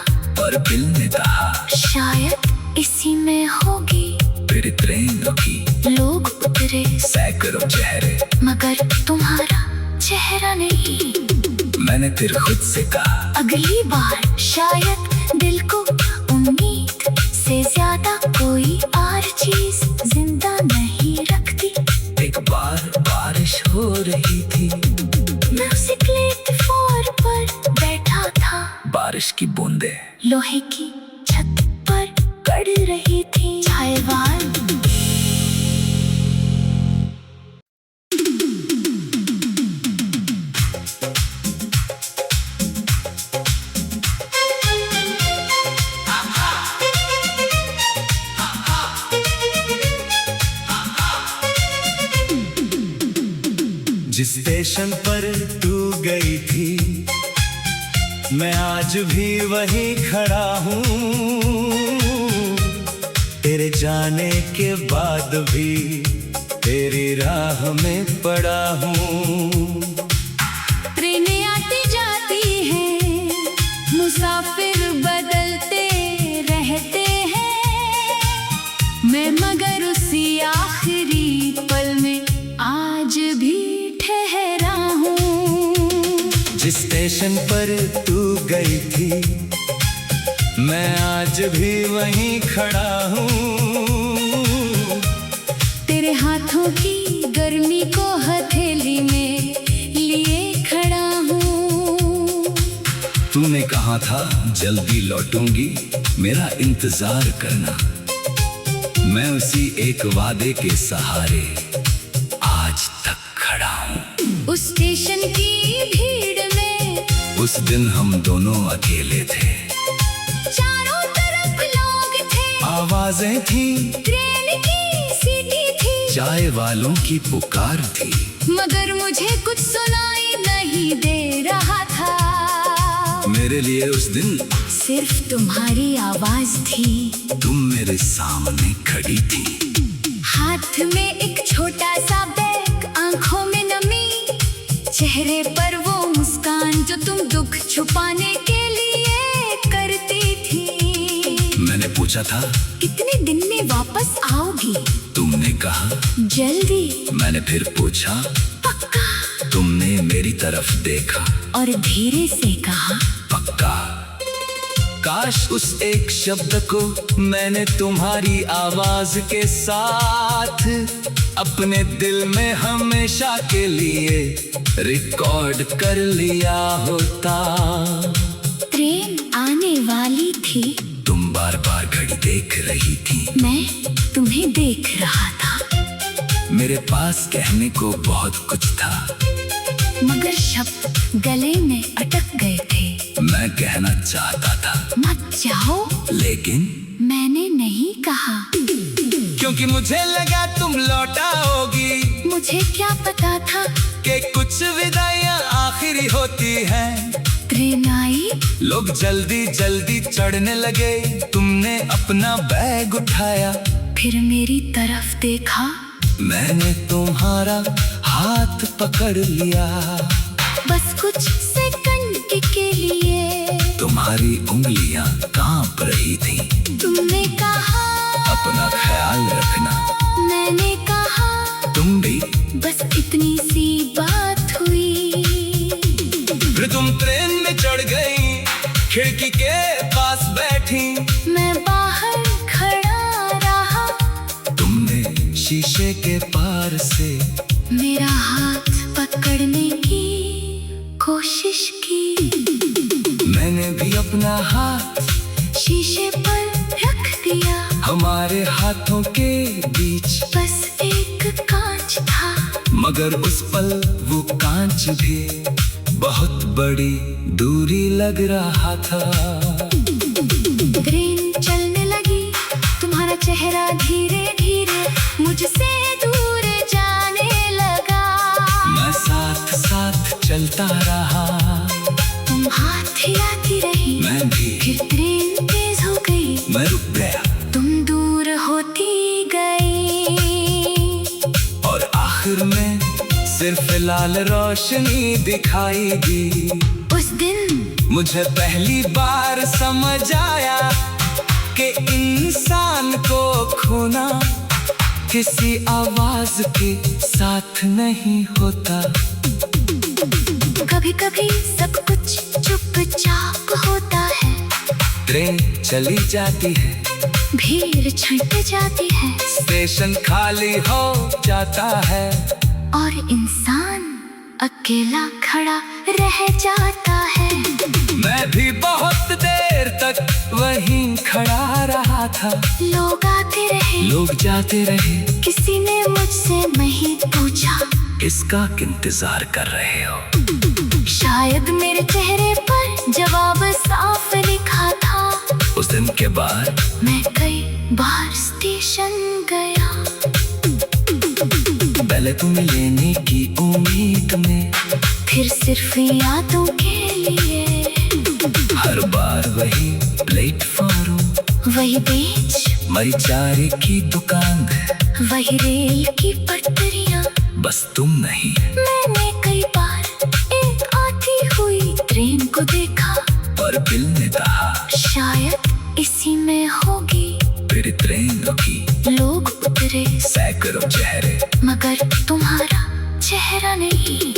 और दिल ने कहा शायद इसी में होगी। फिर ट्रेन रुकी। लोग उतरे। सैकड़ों चेहरे, मगर तुम्हारा चेहरा नहीं। मैंने फिर खुद से कहा अगली बार शायद दिल को उम्मीद से ज्यादा कोई और चीज जिंदा नहीं रखती। एक बार बारिश हो रही थी। मैं उसी प्लेटफॉर्म पर बैठा था। बारिश की बूंदें लोहे की छत पर गड़ रही थी। छायेवार जिस स्टेशन पर तू गई थी, मैं आज भी वहीं खड़ा हूँ, तेरे जाने के बाद भी तेरी राह में पड़ा हूँ। ट्रेनें आती जाती हैं, मुसाफिर बदलते रहते हैं, मैं मगर उसी आखिरी पल में आज भी ठहरा हूँ। जिस स्टेशन पर तू गई थी, मैं आज भी वहीं खड़ा हूँ, तेरे हाथों की गर्मी को हथेली में लिए खड़ा हूँ। तूने कहा था जल्दी लौटूंगी, मेरा इंतजार करना। मैं उसी एक वादे के सहारे आज तक खड़ा हूँ। उस स्टेशन की भीड़ में उस दिन हम दोनों अकेले थे, चारों तरफ लोग थे, आवाजें थी, ट्रेन की सीटी थी, चाय वालों की पुकार थी, मगर मुझे कुछ सुनाई नहीं दे रहा था। मेरे लिए उस दिन सिर्फ तुम्हारी आवाज थी, तुम मेरे सामने खड़ी थी। हाथ में एक छोटा सा बैग, आंखों में नमी, चेहरे पर वो मुस्कान जो तुम दुख छुपाने के लिए करती थी। मैंने पूछा था कितने दिन में वापस आओगी? तुमने कहा जल्दी। मैंने फिर पूछा पक्का? तुमने मेरी तरफ देखा और धीरे से कहा पक्का। काश उस एक शब्द को मैंने तुम्हारी आवाज के साथ अपने दिल में हमेशा के लिए रिकॉर्ड कर लिया होता। ट्रेन आने वाली थी, तुम बार बार घड़ी देख रही थी, मैं तुम्हें देख रहा था। मेरे पास कहने को बहुत कुछ था, मगर शब्द गले में अटक गए थे। मैं कहना चाहता था मत जाओ, लेकिन मैंने नहीं कहा, क्योंकि मुझे लगा तुम लौट आओगी। मुझे क्या पता था कि कुछ विदाइयां आखिरी होती हैं। ट्रेन आई, लोग जल्दी जल्दी चढ़ने लगे, तुमने अपना बैग उठाया, फिर मेरी तरफ देखा, मैंने तुम्हारा हाथ पकड़ लिया। बस कुछ सेकंड के लिए तुम्हारी उंगलियां कांप रही थी। तुमने कहा अपना ख्याल रखना, मैंने कहा तुम भी। बस इतनी सी बात हुई। फिर तुम ट्रेन में चढ़ गई, खिड़की के पास बैठी, मैं बाहर खड़ा रहा, तुमने शीशे के पार से मेरा हाथ पकड़ने की कोशिश की। मैंने भी अपना हाथ शीशे पर रख दिया, हमारे हाथों के बीच बस एक कांच था, मगर उस पल वो कांच भी बहुत बड़ी दूरी लग रहा था। ट्रेन चलने लगी, तुम्हारा चेहरा धीरे धीरे मुझसे दूर जाने लगा। मैं साथ साथ चलता रहा, तुम हाथ हिलाती रही, मैं भी। फिर ट्रेन तेज हो गई, मैं रुक गया तुम दूर होती गई, और आखिर में सिर्फ लाल रोशनी दिखाई दी। उस दिन मुझे पहली बार समझ आया कि इंसान को खोना किसी आवाज के साथ नहीं होता। कभी कभी सब कुछ चुपचाप होता है, ट्रेन चली जाती है, भीड़ छट जाती है, स्टेशन खाली हो जाता है, और इंसान अकेला खड़ा रह जाता है। मैं भी बहुत देर तक वहीं खड़ा रहा था, लोग आते रहे, लोग जाते रहे, किसी ने मुझसे नहीं पूछा किसका इंतजार कर रहे हो। शायद मेरे चेहरे पर जवाब साफ लिखा था। उस दिन के बाद मैं कई बार स्टेशन गया, पहले तुम्हें लेने की उम्मीद में, फिर सिर्फ यादों के लिए। वही प्लेटफॉर्म, वही बेच, मरीचारे की दुकान, वही रेल की पटरियां। बस तुम नहीं। मैंने कई बार एक आती हुई ट्रेन को देखा, और दिल ने कहा शायद इसी में होगी। फिर ट्रेन रुकी, लोग उतरे, सैकड़ों चेहरे, मगर तुम्हारा चेहरा नहीं।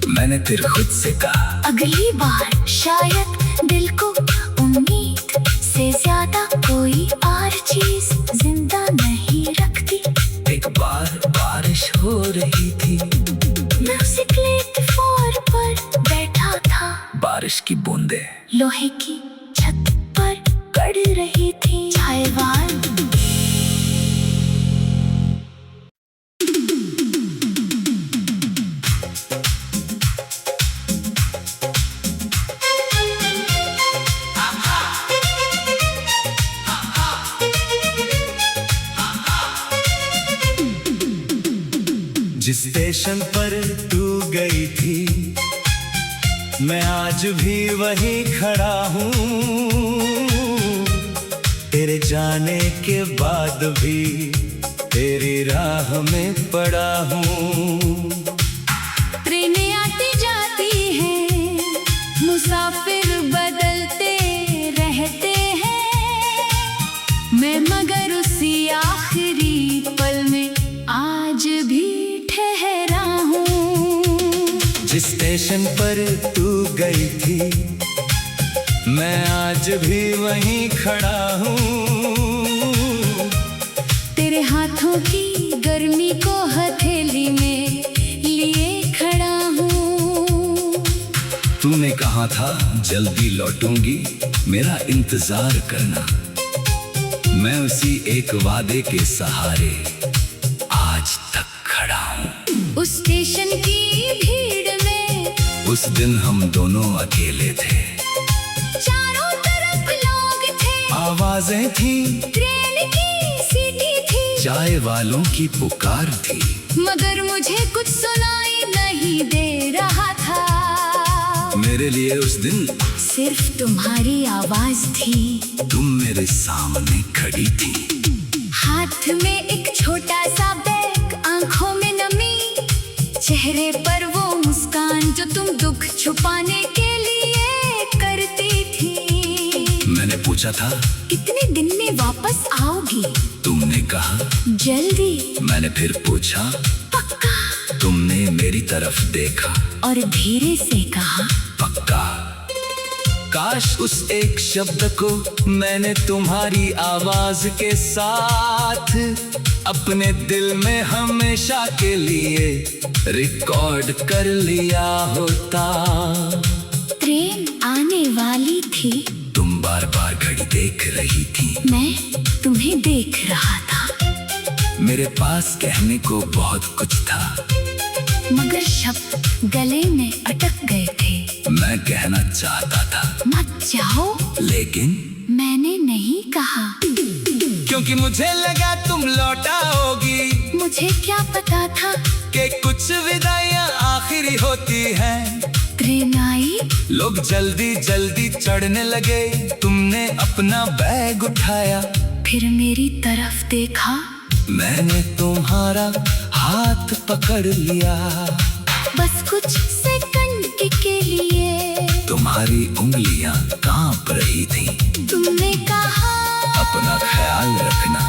मैंने फिर खुद से कहा अगली बार शायद दिल को उम्मीद से ज्यादा कोई और चीज जिंदा नहीं रखती। एक बार बारिश हो रही थी, मैं उसी प्लेटफॉर्म पर बैठा था, बारिश की बूंदें लोहे की छत पर पड़ रही थी। चायवाल जिस स्टेशन पर तू गई थी, मैं आज भी वहीं खड़ा हूँ। तेरे जाने के बाद भी तेरी राह में पड़ा हूँ। ट्रेनें आती जाती हैं, मुसाफिर बदलते रहते हैं, मैं मगर उसी आखिरी पल में आज भी ठहरा हूँ। जिस स्टेशन पर तू गई थी, मैं आज भी वहीं खड़ा हूँ। तेरे हाथों की गर्मी को हथेली में लिए खड़ा हूँ। तूने कहा था जल्दी लौटूंगी, मेरा इंतजार करना। मैं उसी एक वादे के सहारे आज तक खड़ा हूँ। उस स्टेशन की भीड़ में उस दिन हम दोनों अकेले थे, चारों तरफ लोग थे, आवाजें थी, ट्रेन की सीटी थी, चाय वालों की पुकार थी, मगर मुझे कुछ सुनाई नहीं दे रहा था। मेरे लिए उस दिन सिर्फ तुम्हारी आवाज थी, तुम मेरे सामने खड़ी थी। हाथ में एक छोटा सा बैग, आंखों में नमी, चेहरे पर वो मुस्कान जो तुम दुख छुपाने के लिए करती थी। मैंने पूछा था कितने दिन में वापस आओगी? तुमने कहा जल्दी। मैंने फिर पूछा पक्का? तुमने मेरी तरफ देखा और धीरे से कहा पक्का। काश उस एक शब्द को मैंने तुम्हारी आवाज के साथ अपने दिल में हमेशा के लिए रिकॉर्ड कर लिया होता। ट्रेन आने वाली थी, तुम बार बार घड़ी देख रही थी, मैं तुम्हें देख रहा था। मेरे पास कहने को बहुत कुछ था, मगर शब्द गले में अटक गए थे। मैं कहना चाहता था मत जाओ, लेकिन मैंने नहीं कहा, क्योंकि मुझे लगा तुम लौटाओगी। मुझे क्या पता था कि कुछ विदाइयां आखिरी होती हैं। ट्रेन आई, लोग जल्दी जल्दी चढ़ने लगे, तुमने अपना बैग उठाया, फिर मेरी तरफ देखा, मैंने तुम्हारा हाथ पकड़ लिया। बस कुछ सेकंड के लिए। तुम्हारी उंगलियां कांप रही थी। तुमने कहा अपना ख्याल रखना,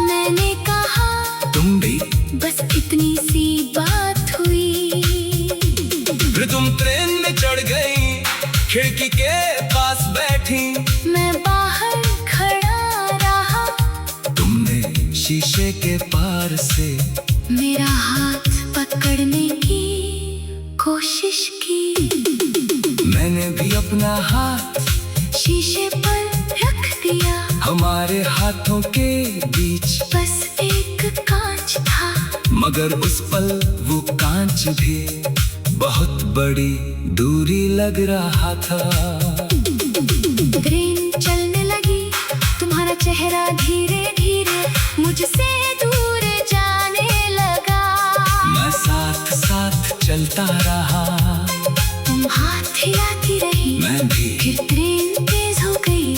मैंने कहा तुम भी। बस इतनी सी बात हुई। फिर तुम ट्रेन में चढ़ गई, खिड़की के पास बैठी, मैं बाहर खड़ा रहा, तुमने शीशे के पार से मेरा हाथ पकड़ने की कोशिश की। मैंने भी अपना हाथ शीशे पर रख दिया, हमारे हाथों के बीच बस एक कांच था, मगर उस पल वो कांच भी बहुत बड़ी दूरी लग रहा था। ट्रेन चलने लगी, तुम्हारा चेहरा धीरे धीरे मुझसे दूर जाने लगा। मैं साथ साथ चलता रहा, तुम हाथ हिलाती रही, मैं भी। फिर ट्रेन तेज हो गई,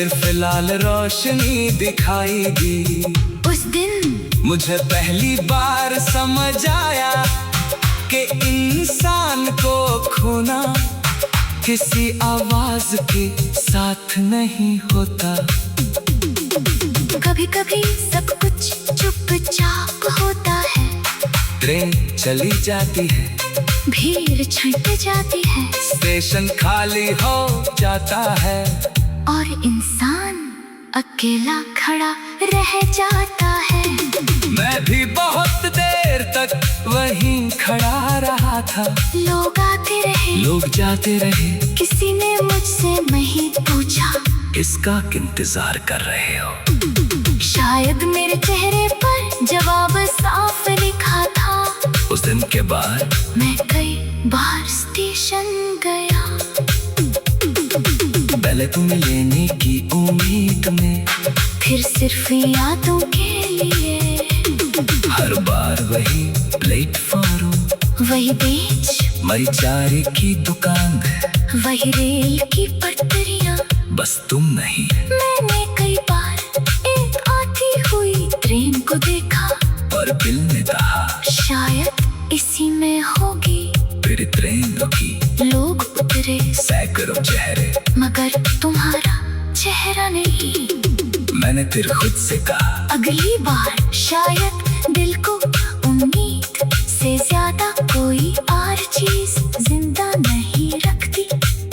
सिर्फ लाल रोशनी दिखाई दी। उस दिन मुझे पहली बार समझ आया कि इंसान को खोना किसी आवाज के साथ नहीं होता। कभी कभी सब कुछ चुपचाप होता है। ट्रेन चली जाती है, भीड़ छट जाती है स्टेशन खाली हो जाता है और इंसान अकेला खड़ा रह जाता है। मैं भी बहुत देर तक वहीं खड़ा रहा था। लोग आते रहे, लोग जाते रहे, किसी ने मुझसे नहीं पूछा किसका इंतजार कर रहे हो। शायद मेरे चेहरे पर जवाब साफ लिखा था। उस दिन के बाद मैं कई बार स्टेशन गया, पहले तुम्हें लेने की उम्मीद में, फिर सिर्फ यादों के लिए। हर बार वही प्लेटफॉर्म, वही बेंच, मरीचारे की दुकान, वही रेल की पटरियां। बस तुम नहीं। मैंने कई बार एक आती हुई ट्रेन को देखा और दिल ने कहा शायद इसी में होगी। फिर ट्रेन रुकी, लोग उतरे, सैकड़ों चेहरे, मगर तुम्हारा चेहरा नहीं। मैंने फिर खुद से कहा अगली बार शायद दिल को उम्मीद से ज्यादा कोई और चीज जिंदा नहीं रखती।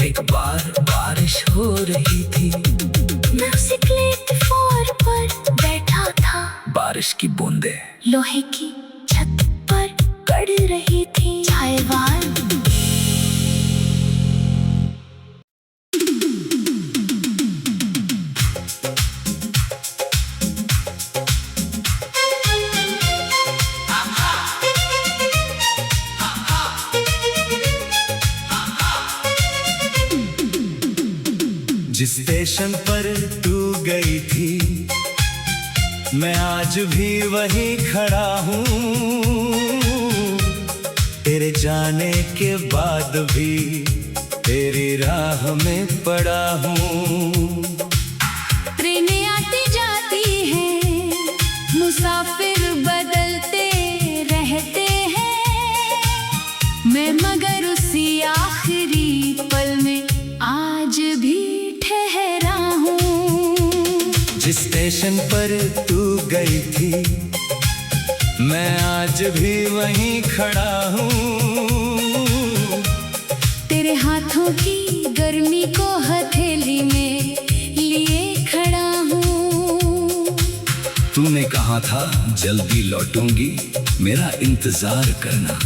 एक बार बारिश हो रही थी, मैं उसी प्लेटफॉर्म पर बैठा था। बारिश की बूंदें लोहे की छत पर पड़ रही थी। चायवाल जिस स्टेशन पर तू गई थी, मैं आज भी वहीं खड़ा हूँ। तेरे जाने के बाद भी तेरी राह में पड़ा हूँ। ट्रेनें आती जाती हैं, मुसाफिर बदलते रहते हैं। मैं मगर उसी आखिरी पल में आज भी ठहरा हूँ। जिस स्टेशन पर तू गई थी, मैं आज भी वहीं खड़ा हूँ। तेरे हाथों की गर्मी को हथेली में लिए खड़ा हूँ। तूने कहा था जल्दी लौटूंगी, मेरा इंतजार करना।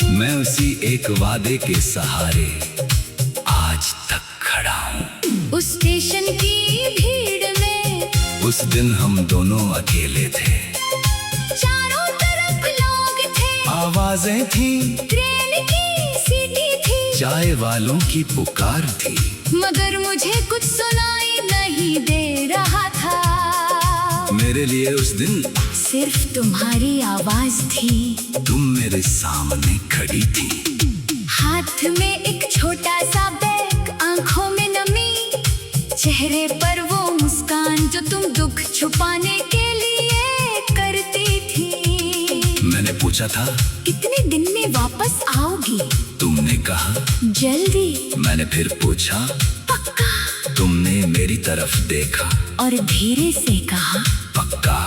मैं उसी एक वादे के सहारे आज तक खड़ा हूँ। उस स्टेशन की भीड़ में उस दिन हम दोनों अकेले थे। चारों तरफ लोग थे, आवाजें थी, ट्रेन की सीटी थी, चाय वालों की पुकार थी, मगर मुझे कुछ सुनाई नहीं दे रहा था। मेरे लिए उस दिन सिर्फ तुम्हारी आवाज थी। तुम मेरे सामने खड़ी थी। हाथ में एक छोटा सा बैग, आंखों में नमी, चेहरे पर वो मुस्कान जो तुम दुख छुपाने के लिए करती थी। मैंने पूछा था कितने दिन में वापस आओगी? तुमने कहा जल्दी। मैंने फिर पूछा पक्का? तुमने मेरी तरफ देखा और धीरे से कहा पक्का।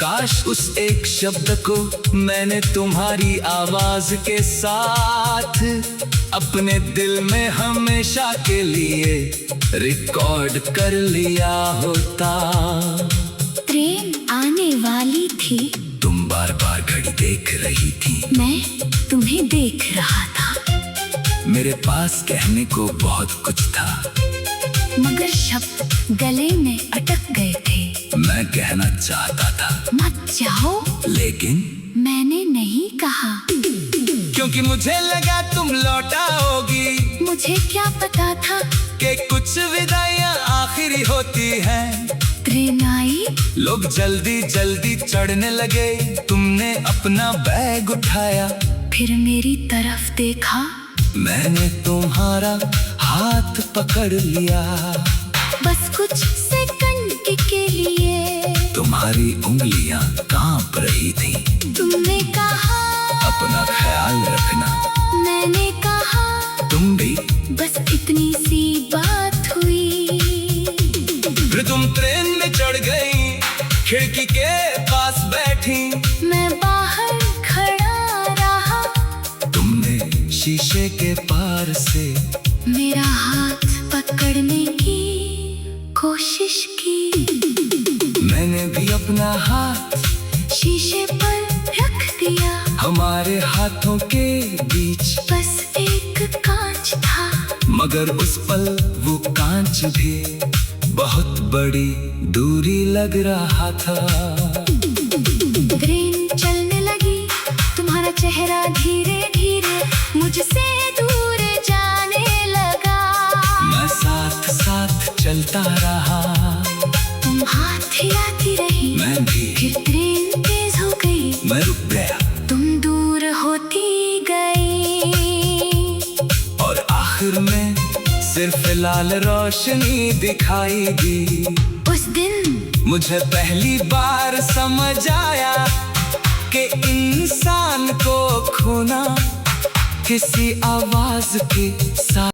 काश उस एक शब्द को मैंने तुम्हारी आवाज के साथ अपने दिल में हमेशा के लिए रिकॉर्ड कर लिया होता। ट्रेन आने वाली थी, तुम बार बार घड़ी देख रही थी, मैं तुम्हें देख रहा था। मेरे पास कहने को बहुत कुछ था, मगर शब्द गले में अटक गए थे। मैं कहना चाहता था मत जाओ, लेकिन मैंने नहीं कहा, क्योंकि मुझे लगा तुम लौटाओगी। मुझे क्या पता था कि कुछ विदाइयां आखिरी होती हैं। ट्रेन आई, लोग जल्दी जल्दी चढ़ने लगे, तुमने अपना बैग उठाया, फिर मेरी तरफ देखा, मैंने तुम्हारा हाथ पकड़ लिया। कुछ सेकंड के लिए तुम्हारी उंगलियां कांप रही थी। तुमने कहा अपना ख्याल रखना। मैंने कहा तुम भी। बस इतनी सी बात हुई। फिर तुम ट्रेन में चढ़ गई, खिड़की के पास बैठी। मैं बाहर खड़ा रहा। तुमने शीशे के पार से मेरा हाथ पकड़ने की कोशिश की। मैंने भी अपना हाथ शीशे पर रख दिया। हमारे हाथों के बीच बस एक कांच था, मगर उस पल वो कांच भी बहुत बड़ी दूरी लग रहा था। ट्रेन चलने लगी, तुम्हारा चेहरा धीरे धीरे मुझसे दूर जाने लगा। मैं साथ साथ चलता रहा। तुम हाथ हिलाती रही। मैं भी। फिर ट्रेन तेज हो गई। मैं रुक गया तुम दूर होती गई। और आखिर में सिर्फ लाल रोशनी दिखाई दी। उस दिन मुझे पहली बार समझ आया कि इंसान को खोना किसी आवाज के साथ